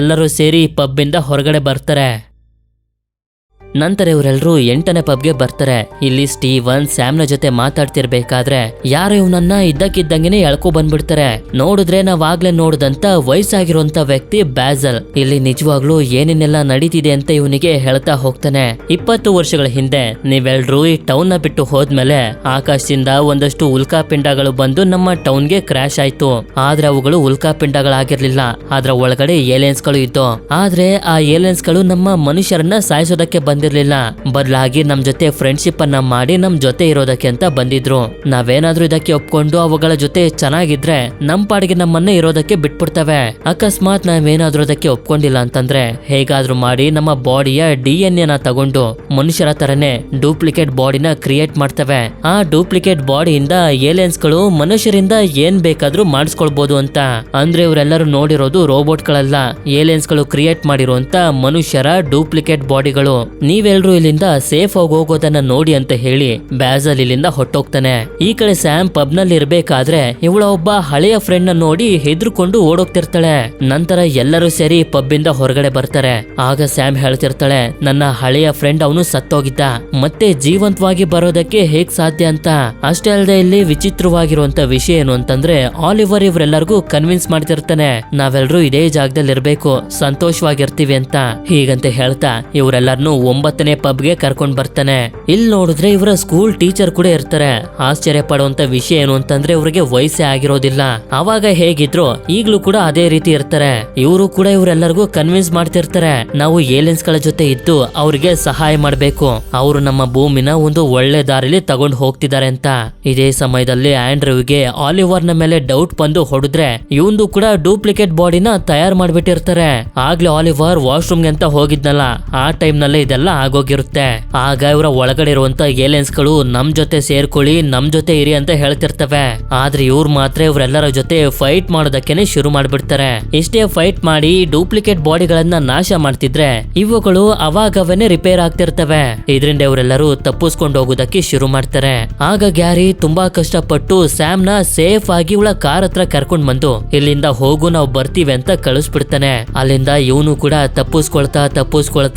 ಎಲ್ಲರೂ ಸೇರಿ ಪಬ್ ಇಂದ ಹೊರಗಡೆ ಬರ್ತಾರೆ. ನಂತರ ಇವರೆಲ್ಲರೂ 8ನೇ ಪಬ್ಗೆ ಬರ್ತಾರೆ. ಇಲ್ಲಿ ಸ್ಟೀವನ್ ಸ್ಯಾಮ್ನ ಜೊತೆ ಮಾತಾಡ್ತಿರ್ಬೇಕಾದ್ರೆ ಯಾರು ಇವನನ್ನ ಇದ್ದಕ್ಕಿದ್ದಂಗೆನೆ ಎಳ್ಕೊ ಬಂದ್ಬಿಡ್ತಾರೆ. ನೋಡಿದ್ರೆ ನಾವಾಗ್ಲೇ ನೋಡಿದಂತ ವಯಸ್ಸಾಗಿರುವಂತ ವ್ಯಕ್ತಿ ಬ್ಯಾಸಲ್ ಇಲ್ಲಿ ನಿಜವಾಗ್ಲೂ ಏನೇನೆಲ್ಲ ನಡೀತಿದೆ ಅಂತ ಇವನಿಗೆ ಹೇಳ್ತಾ ಹೋಗ್ತಾನೆ. 20 ವರ್ಷಗಳ ಹಿಂದೆ ನೀವೆಲ್ರೂ ಈ ಟೌನ್ ನ ಬಿಟ್ಟು ಹೋದ್ಮೇಲೆ ಆಕಾಶದಿಂದ ಒಂದಷ್ಟು ಉಲ್ಕಾಪಿಂಡಗಳು ಬಂದು ನಮ್ಮ ಟೌನ್ಗೆ ಕ್ರಾಶ್ ಆಯ್ತು. ಆದ್ರೆ ಅವುಗಳು ಉಲ್ಕಾಪಿಂಡಗಳಾಗಿರ್ಲಿಲ್ಲ, ಅದ್ರ ಒಳಗಡೆ ಏಲಿಯನ್ಸ್ ಗಳು ಇತ್ತು. ಆದ್ರೆ ಆ ಏಲಿಯನ್ಸ್ ಗಳು ನಮ್ಮ ಮನುಷ್ಯರನ್ನ ಸಾಯಿಸೋದಕ್ಕೆ ಬಂದಿರ್ಲಿಲ್ಲ, ಬದಲಾಗಿ ನಮ್ ಜೊತೆ ಫ್ರೆಂಡ್ಶಿಪ್ ಅನ್ನ ಮಾಡಿ ನಮ್ ಜೊತೆ ಇರೋದಕ್ಕೆ ಅಂತ ಬಂದಿದ್ರು. ನಾವೇನಾದ್ರೂ ಇದಕ್ಕೆ ಒಪ್ಕೊಂಡು ಅವುಗಳ ಜೊತೆ ಚೆನ್ನಾಗಿದ್ರೆ ನಮ್ ಪಾಡಿಗೆ ನಮ್ಮನ್ನ ಇರೋದಕ್ಕೆ ಬಿಟ್ಬಿಡ್ತವೆ. ಅಕಸ್ಮಾತ್ ನಾವೇನಾದ್ರೂ ಅದಕ್ಕೆ ಒಪ್ಕೊಂಡಿಲ್ಲ ಅಂತಂದ್ರೆ ಹೇಗಾದ್ರೂ ಮಾಡಿ ನಮ್ಮ ಬಾಡಿಯ DNA ನ ತಗೊಂಡು ಮನುಷ್ಯರ ತರನೇ ಡೂಪ್ಲಿಕೇಟ್ ಬಾಡಿನ ಕ್ರಿಯೇಟ್ ಮಾಡ್ತವೆ. ಆ ಡೂಪ್ಲಿಕೇಟ್ ಬಾಡಿಯಿಂದ ಏಲಿಯನ್ಸ್ ಗಳು ಮನುಷ್ಯರಿಂದ ಏನ್ ಬೇಕಾದ್ರೂ ಮಾಡಿಸ್ಕೊಳ್ಬಹುದು ಅಂತ. ಅಂದ್ರೆ ಇವರೆಲ್ಲರೂ ನೋಡಿರೋದು ರೋಬೋಟ್ ಗಳಲ್ಲ, ಏಲಿಯನ್ಸ್ ಗಳು ಕ್ರಿಯೇಟ್ ಮಾಡಿರುವಂತ ಮನುಷ್ಯರ ಡೂಪ್ಲಿಕೇಟ್ ಬಾಡಿಗಳು. ನೀವೆಲ್ರೂ ಇಲ್ಲಿಂದ ಸೇಫ್ ಆಗಿ ಹೋಗೋದನ್ನ ನೋಡಿ ಅಂತ ಹೇಳಿ ಬ್ಯಾಸಲ್ ಇಲ್ಲಿಂದ ಹೊಟ್ಟೋಗ್ತಾನೆ. ಈ ಕಡೆ ಸ್ಯಾಮ್ ಪಬ್ ನಲ್ಲಿ ಇರ್ಬೇಕಾದ್ರೆ ಇವಳ ಒಬ್ಬ ಹಳೆಯ ಫ್ರೆಂಡ್ ನ ನೋಡಿ ಹೆದರ್ಕೊಂಡು ಓಡೋಗ್ತಿರ್ತಾಳೆ. ನಂತರ ಎಲ್ಲರೂ ಸೇರಿ ಪಬ್ ಇಂದ ಹೊರಗಡೆ ಬರ್ತಾರೆ. ಆಗ ಸ್ಯಾಮ್ ಹೇಳ್ತಿರ್ತಾಳೆ, ನನ್ನ ಹಳೆಯ ಫ್ರೆಂಡ್ ಅವನು ಸತ್ತೋಗಿದ್ದ, ಮತ್ತೆ ಜೀವಂತವಾಗಿ ಬರೋದಕ್ಕೆ ಹೇಗ್ ಸಾಧ್ಯ ಅಂತ. ಅಷ್ಟೇ ಅಲ್ಲದೆ ಇಲ್ಲಿ ವಿಚಿತ್ರವಾಗಿರುವಂತ ವಿಷಯ ಏನು ಅಂತಂದ್ರೆ ಆಲಿವರ್ ಇವರೆಲ್ಲರಿಗೂ ಕನ್ವಿನ್ಸ್ ಮಾಡ್ತಿರ್ತಾನೆ, ನಾವೆಲ್ಲರೂ ಇದೇ ಜಾಗದಲ್ಲಿ ಇರ್ಬೇಕು, ಸಂತೋಷವಾಗಿರ್ತೀವಿ ಅಂತ. ಹೀಗಂತ ಹೇಳ್ತಾ ಇವರೆಲ್ಲರನ್ನು 9ನೇ ಪಬ್ಗೆ ಕರ್ಕೊಂಡ್ ಬರ್ತಾನೆ. ಇಲ್ಲಿ ನೋಡಿದ್ರೆ ಇವರ ಸ್ಕೂಲ್ ಟೀಚರ್ ಕೂಡ ಇರ್ತಾರೆ. ಆಶ್ಚರ್ಯ ಪಡುವಂತ ವಿಷಯ ಏನು ಅಂತಂದ್ರೆ ಇವ್ರಿಗೆ ವಯಸ್ಸೇ ಆಗಿರೋದಿಲ್ಲ. ಅವಾಗ ಹೇಗಿದ್ರು ಈಗ್ಲೂ ಕೂಡ ಅದೇ ರೀತಿ ಇರ್ತಾರೆ. ಇವರು ಕೂಡ ಇವರೆಲ್ಲರಿಗೂ ಕನ್ವಿನ್ಸ್ ಮಾಡ್ತಿರ್ತಾರೆ, ನಾವು ಏಲಿಯನ್ಸ್ ಗಳ ಜೊತೆ ಇದ್ದು ಅವ್ರಿಗೆ ಸಹಾಯ ಮಾಡ್ಬೇಕು, ಅವರು ನಮ್ಮ ಭೂಮಿನ ಒಂದು ಒಳ್ಳೆ ದಾರಿಲಿ ತಗೊಂಡು ಹೋಗ್ತಿದ್ದಾರೆ ಅಂತ. ಇದೇ ಸಮಯದಲ್ಲಿ ಆಂಡ್ರೂಗೆ ಆಲಿವರ್ ನ ಮೇಲೆ ಡೌಟ್ ಬಂದು ಹೊಡೆದ್ರೆ ಇವಂದು ಕೂಡ ಡೂಪ್ಲಿಕೇಟ್ ಬಾಡಿನ ತಯಾರು ಮಾಡ್ಬಿಟ್ಟಿರ್ತಾರೆ. ಆಗ್ಲೇ ಆಲಿವರ್ ವಾಶ್ರೂಮ್ಗೆ ಅಂತ ಹೋಗಿದ್ನಲ್ಲ, ಆ ಟೈಮ್ ನಲ್ಲೇ ಇದೆಲ್ಲ ಆಗೋಗಿರುತ್ತೆ. ಆಗ ಇವರ ಒಳಗಡೆ ಇರುವಂತ ಏಲಿಯನ್ಸ್ ಗಳು ನಮ್ ಜೊತೆ ಸೇರ್ಕೊಳ್ಳಿ, ನಮ್ ಜೊತೆ ಇರಿ ಅಂತ ಹೇಳ್ತಿರ್ತವೆ. ಆದ್ರೆ ಇವ್ರು ಮಾತ್ರ ಇವರೆಲ್ಲರ ಜೊತೆ ಫೈಟ್ ಮಾಡೋದಕ್ಕೇನೆ ಶುರು ಮಾಡ್ಬಿಡ್ತಾರೆ. ಇಷ್ಟೇ ಫೈಟ್ ಮಾಡಿ ಡೂಪ್ಲಿಕೇಟ್ ಬಾಡಿಗಳನ್ನ ನಾಶ ಮಾಡ್ತಿದ್ರೆ ಇವುಗಳು ಅವಾಗವನೇ ರಿಪೇರ್ ಆಗ್ತಿರ್ತವೆ. ಇದರಿಂದ ಇವರೆಲ್ಲರೂ ತಪ್ಪಿಸ್ಕೊಂಡು ಹೋಗೋದಕ್ಕೆ ಶುರು ಮಾಡ್ತಾರೆ. ಆಗ ಗ್ಯಾರಿ ತುಂಬಾ ಕಷ್ಟಪಟ್ಟು ಸ್ಯಾಮ್ ನ ಸೇಫ್ ಆಗಿ ಇವಳ ಕಾರ್ ಹತ್ರ ಕರ್ಕೊಂಡ್ ಬಂದು ಇಲ್ಲಿಂದ ಹೋಗು, ನಾವು ಬರ್ತೀವಿ ಅಂತ ಕಳಿಸ್ಬಿಡ್ತಾನೆ. ಅಲ್ಲಿಂದ ಇವನು ಕೂಡ ತಪ್ಪಿಸ್ಕೊಳ್ತಾ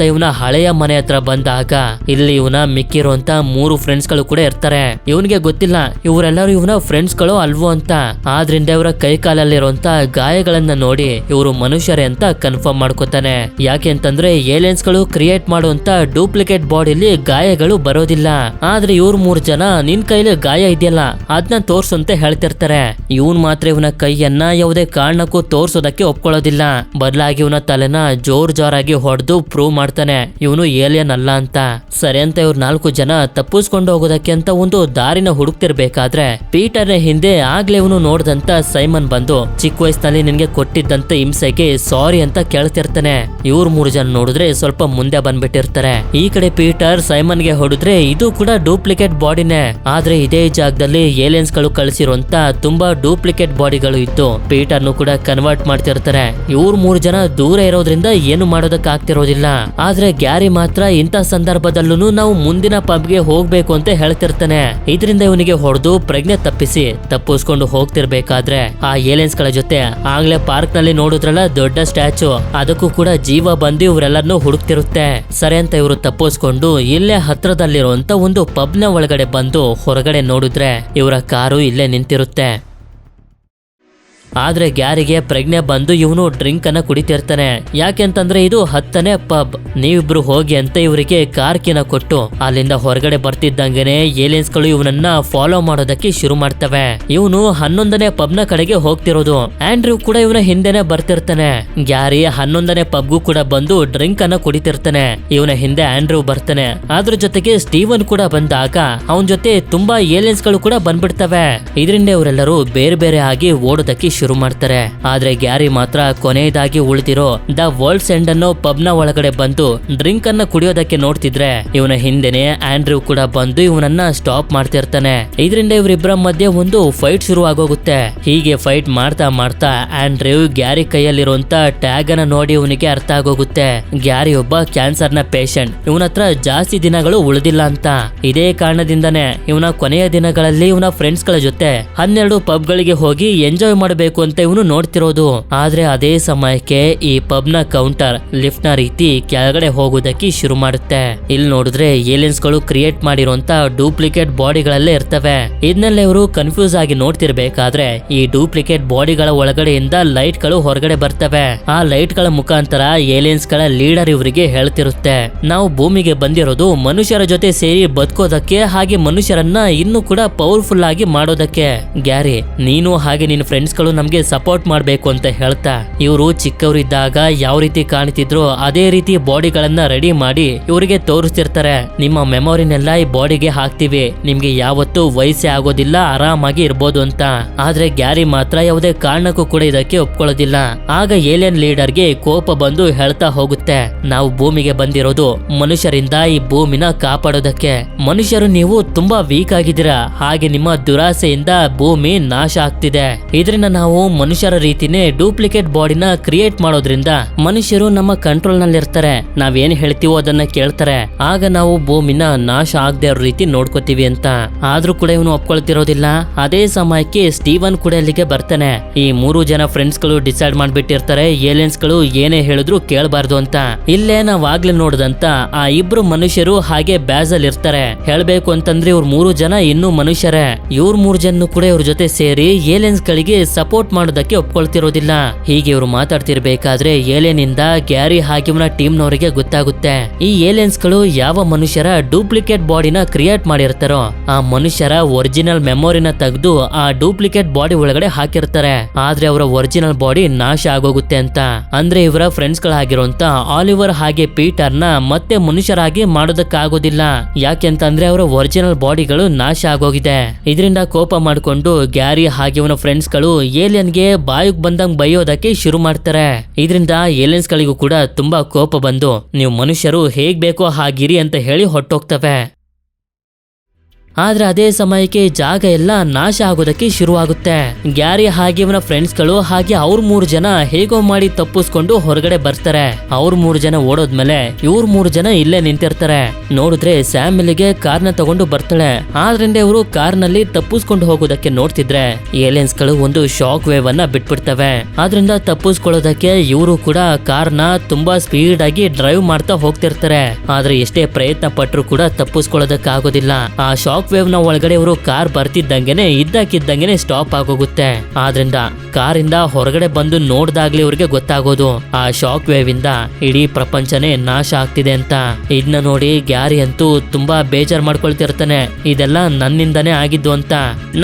ಇವನ ಹಳೆಯ ಮನೆ ಹತ್ರ ಬಂದಾಗ ಇಲ್ಲಿ ಇವನ ಮಿಕ್ಕಿರುವಂತ 3 ಫ್ರೆಂಡ್ಸ್ ಗಳು ಕೂಡ ಇರ್ತಾರೆ. ಇವನಿಗೆ ಗೊತ್ತಿಲ್ಲ ಇವರೆಲ್ಲರೂ ಇವನ ಫ್ರೆಂಡ್ಸ್ ಗಳು ಅಲ್ವೋ ಅಂತ. ಆದ್ರಿಂದ ಇವರ ಕೈ ಕಾಲಲ್ಲಿರುವಂತ ಗಾಯಗಳನ್ನ ನೋಡಿ ಇವರು ಮನುಷ್ಯರೇ ಅಂತ ಕನ್ಫರ್ಮ್ ಮಾಡ್ಕೋತಾನೆ. ಯಾಕೆ ಅಂತಂದ್ರೆ ಏಲಿಯನ್ಸ್ ಗಳು ಕ್ರಿಯೇಟ್ ಮಾಡುವಂತ ಡೂಪ್ಲಿಕೇಟ್ ಬಾಡಿಲಿ ಗಾಯಗಳು ಬರೋದಿಲ್ಲ. ಆದ್ರೆ ಇವ್ರು 3 ಜನ ನಿನ್ ಕೈಲಿ ಗಾಯ ಇದೆಯಲ್ಲ ಅದನ್ನ ತೋರ್ಸು ಅಂತ ಹೇಳ್ತಿರ್ತಾರೆ. ಇವನ್ ಮಾತ್ರ ಇವನ ಕೈಯನ್ನ ಯಾವುದೇ ಕಾರಣಕ್ಕೂ ತೋರ್ಸೋದಕ್ಕೆ ಒಪ್ಕೊಳ್ಳೋದಿಲ್ಲ. ಬದಲಾಗಿ ಇವನ ತಲೆನ ಜೋರಾಗಿ ಹೊಡೆದು ಪ್ರೂವ್ ಮಾಡ್ತಾನೆ ಇವನು ಏಲಿಯನ್ ಅಲ್ಲ ಅಂತ. ಸರಿ ಅಂತ ಇವ್ರು 4 ಜನ ತಪ್ಪಿಸ್ಕೊಂಡು ಹೋಗೋದಕ್ಕೆ ಅಂತ ಒಂದು ದಾರಿನ ಹುಡುಕ್ತಿರ್ಬೇಕಾದ್ರೆ ಪೀಟರ್ ಹಿಂದೆ ಆಗ್ಲೇ ಇವನು ನೋಡ್ದಂತ ಸೈಮನ್ ಬಂದು ಚಿಕ್ಕ ವಯಸ್ಸಿನಲ್ಲಿ ನಿನ್ಗೆ ಕೊಟ್ಟಿದ್ದಂತ ಹಿಂಸೆಗೆ ಸಾರಿ ಅಂತ ಕೇಳ್ತಿರ್ತಾನೆ. ಇವ್ರು 3 ಜನ ನೋಡಿದ್ರೆ ಸ್ವಲ್ಪ ಮುಂದೆ ಬಂದ್ಬಿಟ್ಟಿರ್ತಾರೆ. ಈ ಕಡೆ ಪೀಟರ್ ಸೈಮನ್ಗೆ ಹೊಡೆದ್ರೆ ಇದು ಕೂಡ ಡೂಪ್ಲಿಕೇಟ್ ಬಾಡಿನೇ. ಆದ್ರೆ ಇದೇ ಜಾಗದಲ್ಲಿ ಏಲಿಯನ್ಸ್ ಗಳು ಕಳಿಸಿರುವಂತ ತುಂಬಾ ಡೂಪ್ಲಿಕೇಟ್ ಬಾಡಿಗಳು ಇತ್ತು. ಪೀಟರ್ನು ಕೂಡ ಕನ್ವರ್ಟ್ ಮಾಡ್ತಿರ್ತಾರೆ. ಇವ್ರು 3 ಜನ ದೂರ ಇರೋದ್ರಿಂದ ಏನು ಮಾಡೋದಕ್ಕೆ ಆಗ್ತಿರೋದಿಲ್ಲ. ಆದ್ರೆ ಗ್ಯಾರಿ ಮಾತ್ರ ಇಂಥ ಸಂದರ್ಭದಲ್ಲೂ ನಾವು ಮುಂದಿನ ಪಬ್ಗೆ ಹೋಗ್ಬೇಕು ಅಂತ ಹೇಳ್ತಿರ್ತಾನೆ. ಇದರಿಂದ ಇವನಿಗೆ ಹೊಡೆದು ಪ್ರಜ್ಞೆ ತಪ್ಪಿಸ್ಕೊಂಡು ಹೋಗ್ತಿರ್ಬೇಕಾದ್ರೆ ಆ ಏಲಿಯನ್ಸ್ ಗಳ ಜೊತೆ ಆಗ್ಲೇ ಪಾರ್ಕ್ ನಲ್ಲಿ ನೋಡಿದ್ರಲ್ಲ ದೊಡ್ಡ ಸ್ಟ್ಯಾಚು, ಅದಕ್ಕೂ ಕೂಡ ಜೀವ ಬಂದು ಇವರೆಲ್ಲರನ್ನು ಹುಡುಕ್ತಿರುತ್ತೆ. ಸರಿ ಅಂತ ಇವರು ತಪ್ಪಿಸ್ಕೊಂಡು ಇಲ್ಲೇ ಹತ್ರದಲ್ಲಿರುವಂತ ಒಂದು ಪಬ್ ನ ಒಳಗಡೆ ಬಂದು ಹೊರಗಡೆ ನೋಡಿದ್ರೆ ಇವರ ಕಾರು ಇಲ್ಲೇ ನಿಂತಿರುತ್ತೆ. ಆದ್ರೆ ಗ್ಯಾರಿಗೆ ಪ್ರಜ್ಞೆ ಬಂದು ಇವನು ಡ್ರಿಂಕ್ ಅನ್ನ ಕುಡಿತಿರ್ತಾನೆ. ಯಾಕೆಂತಂದ್ರೆ ಇದು 10ನೇ ಪಬ್, ನೀವಿಬ್ರು ಹೋಗಿ ಅಂತ ಇವರಿಗೆ ಕಾರ್ ಕಿನ ಕೊಟ್ಟು ಅಲ್ಲಿಂದ ಹೊರಗಡೆ ಬರ್ತಿದ್ದಂಗೆನೆ ಏಲಿಯನ್ಸ್ ಗಳು ಇವನನ್ನ ಫಾಲೋ ಮಾಡೋದಕ್ಕೆ ಶುರು ಮಾಡ್ತವೆ. ಇವನು 11ನೇ ಪಬ್ ನ ಕಡೆಗೆ ಹೋಗ್ತಿರೋದು. ಆಂಡ್ರ್ಯೂ ಕೂಡ ಇವನ ಹಿಂದೆನೆ ಬರ್ತಿರ್ತಾನೆ. ಗ್ಯಾರಿ 11ನೇ ಪಬ್ಗೂ ಕೂಡ ಬಂದು ಡ್ರಿಂಕ್ ಅನ್ನ ಕುಡಿತಿರ್ತಾನೆ. ಇವನ ಹಿಂದೆ ಆಂಡ್ರ್ಯೂ ಬರ್ತಾನೆ. ಅದ್ರ ಜೊತೆಗೆ ಸ್ಟೀವನ್ ಕೂಡ ಬಂದಾಗ ಅವನ ಜೊತೆ ತುಂಬಾ ಏಲಿಯನ್ಸ್ ಗಳು ಕೂಡ ಬಂದ್ಬಿಡ್ತವೆ. ಇದರಿಂದ ಇವರೆಲ್ಲರೂ ಬೇರೆ ಬೇರೆ ಆಗಿ ಓಡೋದಕ್ಕೆ ಶುರು ಮಾಡ್ತಾರೆ. ಆದ್ರೆ ಗ್ಯಾರಿ ಮಾತ್ರ ಕೊನೆಯದಾಗಿ ಉಳಿದಿರೋ ದ ವರ್ಲ್ಡ್ಸ್ ಎಂಡ್ ಅನ್ನೋ ಪಬ್ ನ ಒಳಗಡೆ ಬಂದು ಡ್ರಿಂಕ್ ಅನ್ನ ಕುಡಿಯೋದಕ್ಕೆ ನೋಡ್ತಿದ್ರೆ ಇವನ ಹಿಂದೆನೆ ಆಂಡ್ರ್ಯೂ ಕೂಡ ಬಂದು ಇವನನ್ನ ಸ್ಟಾಪ್ ಮಾಡ್ತಿರ್ತಾನೆ. ಇದರಿಂದ ಇವರಿಬ್ಬರ ಮಧ್ಯೆ ಒಂದು ಫೈಟ್ ಶುರು ಆಗೋಗುತ್ತೆ. ಹೀಗೆ ಫೈಟ್ ಮಾಡ್ತಾ ಆಂಡ್ರ್ಯೂ ಗ್ಯಾರಿ ಕೈಯಲ್ಲಿರುವಂತ ಟ್ಯಾಗ್ ಅನ್ನ ನೋಡಿ ಇವನಿಗೆ ಅರ್ಥ ಆಗೋಗುತ್ತೆ ಗ್ಯಾರಿ ಒಬ್ಬ ಕ್ಯಾನ್ಸರ್ ನ ಪೇಷಂಟ್, ಇವನ ಹತ್ರ ಜಾಸ್ತಿ ದಿನಗಳು ಉಳಿದಿಲ್ಲ ಅಂತ. ಇದೇ ಕಾರಣದಿಂದಾನೆ ಇವನ ಕೊನೆಯ ದಿನಗಳಲ್ಲಿ ಇವನ ಫ್ರೆಂಡ್ಸ್ ಗಳ ಜೊತೆ 12 ಪಬ್ ಗಳಿಗೆ ಹೋಗಿ ಎಂಜಾಯ್ ಮಾಡಬೇಕು ಅಂತ ಇವನು ನೋಡ್ತಿರೋದು. ಆದ್ರೆ ಅದೇ ಸಮಯಕ್ಕೆ ಈ ಪಬ್ ನ ಕೌಂಟರ್ ಲಿಫ್ಟ್ ನ ರೀತಿ ಕೆಳಗಡೆ ಹೋಗೋದಕ್ಕೆ ಶುರು ಮಾಡುತ್ತೆ. ಇಲ್ಲಿ ನೋಡಿದ್ರೆ ಏಲಿಯನ್ಸ್ ಗಳು ಕ್ರಿಯೇಟ್ ಮಾಡಿರುವಂತ ಡೂಪ್ಲಿಕೇಟ್ ಬಾಡಿಗಳಲ್ಲೇ ಇರ್ತವೆ. ಇದನ್ನೆಲ್ಲ ಇವರು ಕನ್ಫ್ಯೂಸ್ ಆಗಿ ನೋಡ್ತಿರ್ಬೇಕಾದ್ರೆ ಈ ಡೂಪ್ಲಿಕೇಟ್ ಬಾಡಿಗಳ ಒಳಗಡೆಯಿಂದ ಲೈಟ್ ಗಳು ಹೊರಗಡೆ ಬರ್ತವೆ. ಆ ಲೈಟ್ ಗಳ ಮುಖಾಂತರ ಏಲಿಯನ್ಸ್ ಗಳ ಲೀಡರ್ ಇವರಿಗೆ ಹೇಳ್ತಿರುತ್ತೆ, ನಾವು ಭೂಮಿಗೆ ಬಂದಿರೋದು ಮನುಷ್ಯರ ಜೊತೆ ಸೇರಿ ಬದುಕೋದಕ್ಕೆ, ಹಾಗೆ ಮನುಷ್ಯರನ್ನ ಇನ್ನೂ ಕೂಡ ಪವರ್ಫುಲ್ ಆಗಿ ಮಾಡೋದಕ್ಕೆ. ಗ್ಯಾರಿ, ನೀನು ಹಾಗೆ ನಿನ್ನ ಫ್ರೆಂಡ್ಸ್ ಗಳು ನಮ್ಗೆ ಸಪೋರ್ಟ್ ಮಾಡ್ಬೇಕು ಅಂತ ಹೇಳ್ತಾ ಇವರು ಚಿಕ್ಕವರಿದ್ದಾಗ ಯಾವ ರೀತಿ ಕಾಣ್ತಿದ್ರು ಅದೇ ರೀತಿ ಬಾಡಿಗಳನ್ನ ರೆಡಿ ಮಾಡಿ ಇವರಿಗೆ ತೋರಿಸ್ತಿರ್ತಾರೆ. ನಿಮ್ಮ ಮೆಮೊರಿನೆಲ್ಲ ಈ ಬಾಡಿಗೆ ಹಾಕ್ತಿವಿ, ನಿಮ್ಗೆ ಯಾವತ್ತೂ ವಯಸ್ಸೇ ಆಗೋದಿಲ್ಲ, ಆರಾಮಾಗಿ ಇರ್ಬೋದು ಅಂತ. ಆದ್ರೆ ಗ್ಯಾರಿ ಮಾತ್ರ ಯಾವುದೇ ಕಾರಣಕ್ಕೂ ಕೂಡ ಇದಕ್ಕೆ ಒಪ್ಕೊಳ್ಳೋದಿಲ್ಲ. ಆಗ ಏಲಿಯನ್ ಲೀಡರ್ಗೆ ಕೋಪ ಬಂದು ಹೇಳ್ತಾ ಹೋಗುತ್ತೆ, ನಾವು ಭೂಮಿಗೆ ಬಂದಿರೋದು ಮನುಷ್ಯರಿಂದ ಈ ಭೂಮಿನ ಕಾಪಾಡೋದಕ್ಕೆ. ಮನುಷ್ಯರು ನೀವು ತುಂಬಾ ವೀಕ್ ಆಗಿದ್ದೀರಾ, ಹಾಗೆ ನಿಮ್ಮ ದುರಾಸೆಯಿಂದ ಭೂಮಿ ನಾಶ ಆಗ್ತಿದೆ. ಇದರಿಂದ ನಾವು ಮನುಷ್ಯರ ರೀತಿನೇ ಡೂಪ್ಲಿಕೇಟ್ ಬಾಡಿನ ಕ್ರಿಯೇಟ್ ಮಾಡೋದ್ರಿಂದ ಮನುಷ್ಯರು ನಮ್ಮ ಕಂಟ್ರೋಲ್ ನಲ್ಲಿ ಇರ್ತಾರೆ. ನಾವೇನ್ ಹೇಳ್ತೀವೋ ಅದನ್ನ ಕೇಳ್ತಾರೆ. ಆಗ ನಾವು ಭೂಮಿನ ನಾಶ ಆಗದೆ ಇರೋ ರೀತಿ ನೋಡ್ಕೋತೀವಿ ಅಂತ. ಆದ್ರೂ ಕೂಡ ಇವನು ಒಪ್ಕೊಳ್ತಿರೋದಿಲ್ಲ. ಅದೇ ಸಮಯಕ್ಕೆ ಸ್ಟೀವನ್ ಕೂಡ ಇಲ್ಲಿಗೆ ಬರ್ತಾನೆ. ಈ 3 ಜನ ಫ್ರೆಂಡ್ಸ್ ಗಳು ಡಿಸೈಡ್ ಮಾಡ್ಬಿಟ್ಟಿರ್ತಾರೆ ಏಲಿಯನ್ಸ್ ಗಳು ಏನೇ ಹೇಳಿದ್ರು ಕೇಳಬಾರ್ದು ಅಂತ. ಇಲ್ಲೇ ನಾವ್ ಆಗ್ಲೇ ನೋಡ್ದಂತ ಆ 2 ಮನುಷ್ಯರು ಹಾಗೆ ಬ್ಯಾಸಲ್ ಇರ್ತಾರೆ. ಹೇಳ್ಬೇಕು ಅಂತಂದ್ರೆ ಇವ್ರು 3 ಜನ ಇನ್ನೂ ಮನುಷ್ಯರೇ. ಇವ್ರ 3 ಜನ ಕೂಡ ಇವ್ರ ಜೊತೆ ಸೇರಿ ಏಲಿಯನ್ಸ್ ಗಳಿಗೆ ಸಪೋರ್ಟ್ ಮಾಡೋದಕ್ಕೆ ಒಪ್ಕೊಳ್ತಿರೋದಿಲ್ಲ. ಹೀಗೆ ಇವರು ಮಾತಾಡ್ತಿರ್ಬೇಕಾದ್ರೆ ಏಲಿಯನ್ ಇಂದ ಗ್ಯಾರಿ ಹಾಗೆ ಇವನ ಟೀಮ್ ನವರಿಗೆ ಗೊತ್ತಾಗುತ್ತೆ ಈ ಏಲಿಯನ್ಸ್ ಗಳು ಯಾವ ಮನುಷ್ಯರ ಡೂಪ್ಲಿಕೇಟ್ ಬಾಡಿನ ಕ್ರಿಯೇಟ್ ಮಾಡಿರ್ತಾರೋ ಆ ಮನುಷ್ಯರ ಒರಿಜಿನಲ್ ಮೆಮೊರಿನ ತೆಗೆದು ಆ ಡೂಪ್ಲಿಕೇಟ್ ಬಾಡಿ ಒಳಗಡೆ ಹಾಕಿರ್ತಾರೆ. ಆದ್ರೆ ಅವರ ಒರಿಜಿನಲ್ ಬಾಡಿ ನಾಶ ಆಗೋಗುತ್ತೆ ಅಂತ. ಅಂದ್ರೆ ಇವರ ಫ್ರೆಂಡ್ಸ್ ಗಳಾಗಿರುವಂತ ಆಲಿವರ್ ಹಾಗೆ ಪೀಟರ್ ನ ಮತ್ತೆ ಮನುಷ್ಯರಾಗಿ ಮಾಡೋದಕ್ಕಾಗೋದಿಲ್ಲ. ಯಾಕೆಂತಂದ್ರೆ ಅವರ ಒರಿಜಿನಲ್ ಬಾಡಿಗಳು ನಾಶ ಆಗೋಗಿದೆ. ಇದರಿಂದ ಕೋಪ ಮಾಡ್ಕೊಂಡು ಗ್ಯಾರಿ ಹಾಗೆ ಇವನ ಫ್ರೆಂಡ್ಸ್ ಗಳು ಏಲಿಯನ್ಗೆ ಬಾಯಿಗೆ ಬಂದಂಗ್ ಬೈಯೋದಕ್ಕೆ ಶುರು ಮಾಡ್ತಾರೆ. ಇದರಿಂದ ಏಲಿಯನ್ಸ್ ಗಳಿಗೂ ಕೂಡ ತುಂಬಾ ಕೋಪ ಬಂದು ನೀವು ಮನುಷ್ಯರು ಹೇಗ್ ಬೇಕೋ ಹಾಗಿರಿ ಅಂತ ಹೇಳಿ ಹೊಟ್ಟೋಗ್ತವೆ. ಆದ್ರೆ ಅದೇ ಸಮಯಕ್ಕೆ ಜಾಗ ಎಲ್ಲ ನಾಶ ಆಗೋದಕ್ಕೆ ಶುರುವಾಗುತ್ತೆ. ಗ್ಯಾರಿ ಹಾಗೆ ಇವನ ಫ್ರೆಂಡ್ಸ್ ಗಳು ಹಾಗೆ ಅವ್ರ 3 ಜನ ಹೇಗೋ ಮಾಡಿ ತಪ್ಪಿಸ್ಕೊಂಡು ಹೊರಗಡೆ ಬರ್ತಾರೆ. ಅವ್ರ 3 ಜನ ಓಡೋದ್ಮೇಲೆ ಇವ್ರ 3 ಜನ ಇಲ್ಲೇ ನಿಂತಿರ್ತಾರೆ. ನೋಡಿದ್ರೆ ಸ್ಯಾಮ್ ಇಲ್ಲಿಗೆ ಕಾರ್ನ ತಗೊಂಡು ಬರ್ತಾಳೆ. ಆದ್ರಿಂದ ಇವರು ಕಾರ್ನಲ್ಲಿ ತಪ್ಪಿಸ್ಕೊಂಡು ಹೋಗೋದಕ್ಕೆ ನೋಡ್ತಿದ್ರೆ ಏಲಿಯನ್ಸ್ ಗಳು ಒಂದು ಶಾಕ್ ವೇವ್ ಅನ್ನ ಬಿಟ್ಬಿಡ್ತವೆ. ಆದ್ರಿಂದ ತಪ್ಪಿಸ್ಕೊಳ್ಳೋದಕ್ಕೆ ಇವರು ಕೂಡ ಕಾರ್ನ ತುಂಬಾ ಸ್ಪೀಡ್ ಆಗಿ ಡ್ರೈವ್ ಮಾಡ್ತಾ ಹೋಗ್ತಿರ್ತಾರೆ. ಆದ್ರೆ ಎಷ್ಟೇ ಪ್ರಯತ್ನ ಪಟ್ರು ಕೂಡ ತಪ್ಪಿಸ್ಕೊಳ್ಳೋದಕ್ಕೆ ಆಗೋದಿಲ್ಲ. ಆ ಶಾಕ್ ವೇವ್ ನ ಒಳಗಡೆ ಇವರು ಕಾರ್ ಬರ್ತಿದ್ದಂಗೆನೆ ಇದ್ದಕ್ಕಿದ್ದಂಗೆನೆ ಸ್ಟಾಪ್ ಆಗೋಗುತ್ತೆ. ಆದ್ರಿಂದ ಕಾರಿಂದ ಹೊರಗಡೆ ಬಂದು ನೋಡ್ದಾಗ್ಲಿ ಇವ್ರಿಗೆ ಗೊತ್ತಾಗೋದು ಆ ಶಾಕ್ ವೇವ್ ಇಂದ ಇಡೀ ಪ್ರಪಂಚನೇ ನಾಶ ಆಗ್ತಿದೆ ಅಂತ. ಇದನ್ನ ನೋಡಿ ಗ್ಯಾರಿ ಅಂತೂ ತುಂಬಾ ಬೇಜಾರ್ ಮಾಡ್ಕೊಳ್ತಿರ್ತಾನೆ, ಇದೆಲ್ಲ ನನ್ನಿಂದಾನೇ ಆಗಿದ್ದು ಅಂತ.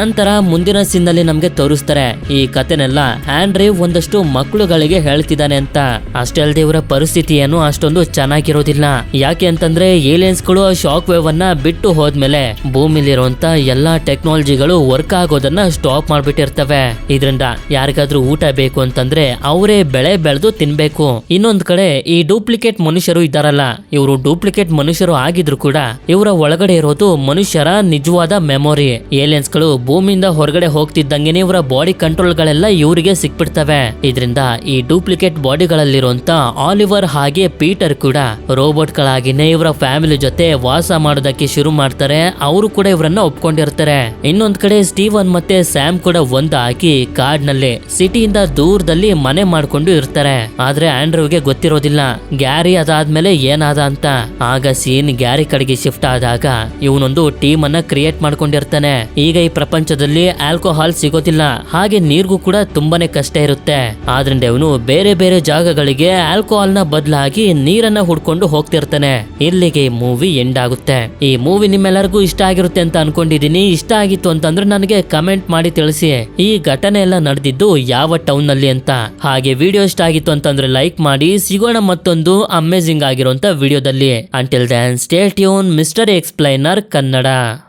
ನಂತರ ಮುಂದಿನ ಸೀನ್ ನಲ್ಲಿ ನಮ್ಗೆ ತೋರಿಸ್ತಾರೆ ಈ ಕತೆನೆಲ್ಲ ಆಂಡ್ರ್ಯೂ ಒಂದಷ್ಟು ಮಕ್ಕಳುಗಳಿಗೆ ಹೇಳ್ತಿದ್ದಾನೆ ಅಂತ. ಅಷ್ಟೇ ಅಲ್ಲದೆ ಇವರ ಪರಿಸ್ಥಿತಿ ಏನು ಅಷ್ಟೊಂದು ಚೆನ್ನಾಗಿರೋದಿಲ್ಲ. ಯಾಕೆ ಅಂತಂದ್ರೆ ಏಲಿಯನ್ಸ್ ಗಳು ಶಾಕ್ ವೇವ್ ಅನ್ನ ಬಿಟ್ಟು ಹೋದ್ಮೇಲೆ ಭೂಮಿಲಿರುವಂತ ಎಲ್ಲಾ ಟೆಕ್ನಾಲಜಿಗಳು ವರ್ಕ್ ಆಗೋದನ್ನ ಸ್ಟಾಪ್ ಮಾಡ್ಬಿಟ್ಟಿರ್ತವೆ. ಇದರಿಂದ ಯಾರಿಗಾದ್ರೂ ಊಟ ಬೇಕು ಅಂತಂದ್ರೆ ಅವರೇ ಬೆಳೆ ಬೆಳೆದು ತಿನ್ಬೇಕು. ಇನ್ನೊಂದ್ ಕಡೆ ಈ ಡೂಪ್ಲಿಕೇಟ್ ಮನುಷ್ಯರು ಇದ್ದಾರಲ್ಲ, ಇವರು ಡೂಪ್ಲಿಕೇಟ್ ಮನುಷ್ಯರು ಆಗಿದ್ರು ಕೂಡ ಇವರ ಒಳಗಡೆ ಇರೋದು ಮನುಷ್ಯರ ನಿಜವಾದ ಮೆಮೊರಿ. ಏಲಿಯನ್ಸ್ ಗಳು ಭೂಮಿಯಿಂದ ಹೊರಗಡೆ ಹೋಗ್ತಿದ್ದಂಗೆನೆ ಇವರ ಬಾಡಿ ಕಂಟ್ರೋಲ್ ಗಳೆಲ್ಲ ಇವರಿಗೆ ಸಿಕ್ಬಿಡ್ತವೆ. ಇದರಿಂದ ಈ ಡೂಪ್ಲಿಕೇಟ್ ಬಾಡಿಗಳಲ್ಲಿರುವಂತ ಆಲಿವರ್ ಹಾಗೆ ಪೀಟರ್ ಕೂಡ ರೋಬೋಟ್ ಗಳಾಗಿನೇ ಇವರ ಫ್ಯಾಮಿಲಿ ಜೊತೆ ವಾಸ ಮಾಡೋದಕ್ಕೆ ಶುರು ಮಾಡ್ತಾರೆ. ಅವರು ಕೂಡ ಇವರನ್ನ ಒಪ್ಕೊಂಡಿರ್ತಾರೆ. ಇನ್ನೊಂದ್ ಕಡೆ ಸ್ಟೀವನ್ ಮತ್ತೆ ಸ್ಯಾಮ್ ಕೂಡ ಒಂದಾಗಿ ಕಾಡ್ನಲ್ಲಿ ಸಿಟಿಯಿಂದ ದೂರದಲ್ಲಿ ಮನೆ ಮಾಡ್ಕೊಂಡು ಇರ್ತಾರೆ. ಆದ್ರೆ ಆಂಡ್ರ್ಯೂಗೆ ಗೊತ್ತಿರೋದಿಲ್ಲ ಗ್ಯಾರಿ ಅದಾದ್ಮೇಲೆ ಏನಾದ ಅಂತ. ಆಗ ಸೀನ್ ಗ್ಯಾರಿ ಕಡೆಗೆ ಶಿಫ್ಟ್ ಆದಾಗ ಇವನೊಂದು ಟೀಮ್ ಅನ್ನ ಕ್ರಿಯೇಟ್ ಮಾಡ್ಕೊಂಡಿರ್ತಾನೆ. ಈಗ ಈ ಪ್ರಪಂಚದಲ್ಲಿ ಆಲ್ಕೋಹಾಲ್ ಸಿಗೋದಿಲ್ಲ, ಹಾಗೆ ನೀರ್ಗೂ ಕೂಡ ತುಂಬಾನೇ ಕಷ್ಟ ಇರುತ್ತೆ. ಆದ್ರಿಂದ ಇವನು ಬೇರೆ ಬೇರೆ ಜಾಗಗಳಿಗೆ ಆಲ್ಕೋಹಾಲ್ ನ ಬದಲಾಗಿ ನೀರನ್ನ ಹುಡ್ಕೊಂಡು ಹೋಗ್ತಿರ್ತಾನೆ. ಇಲ್ಲಿಗೆ ಈ ಮೂವಿ ಎಂಡ್ ಆಗುತ್ತೆ. ಈ ಮೂವಿ ನಿಮ್ಮೆಲ್ಲರಿಗೂ ಇಷ್ಟ ಆಗಿರುತ್ತೆ ಅಂತ ಅನ್ಕೊಂಡಿದೀನಿ. ಇಷ್ಟ ಆಗಿತ್ತು ಅಂತಂದ್ರೆ ನನಗೆ ಕಮೆಂಟ್ ಮಾಡಿ ತಿಳಿಸಿ ಈ ಘಟನೆ ಎಲ್ಲ ನಡೆದಿದ್ದು ಯಾವ ಟೌನ್ ನಲ್ಲಿ ಅಂತ. ಹಾಗೆ ವಿಡಿಯೋ ಇಷ್ಟ ಆಗಿತ್ತು ಅಂತಂದ್ರೆ ಲೈಕ್ ಮಾಡಿ. ಸಿಗೋಣ ಮತ್ತೊಂದು ಅಮೇಜಿಂಗ್ ಆಗಿರುವಂತ ವಿಡಿಯೋದಲ್ಲಿ. Until then stay tune Mister Explainer Kannada.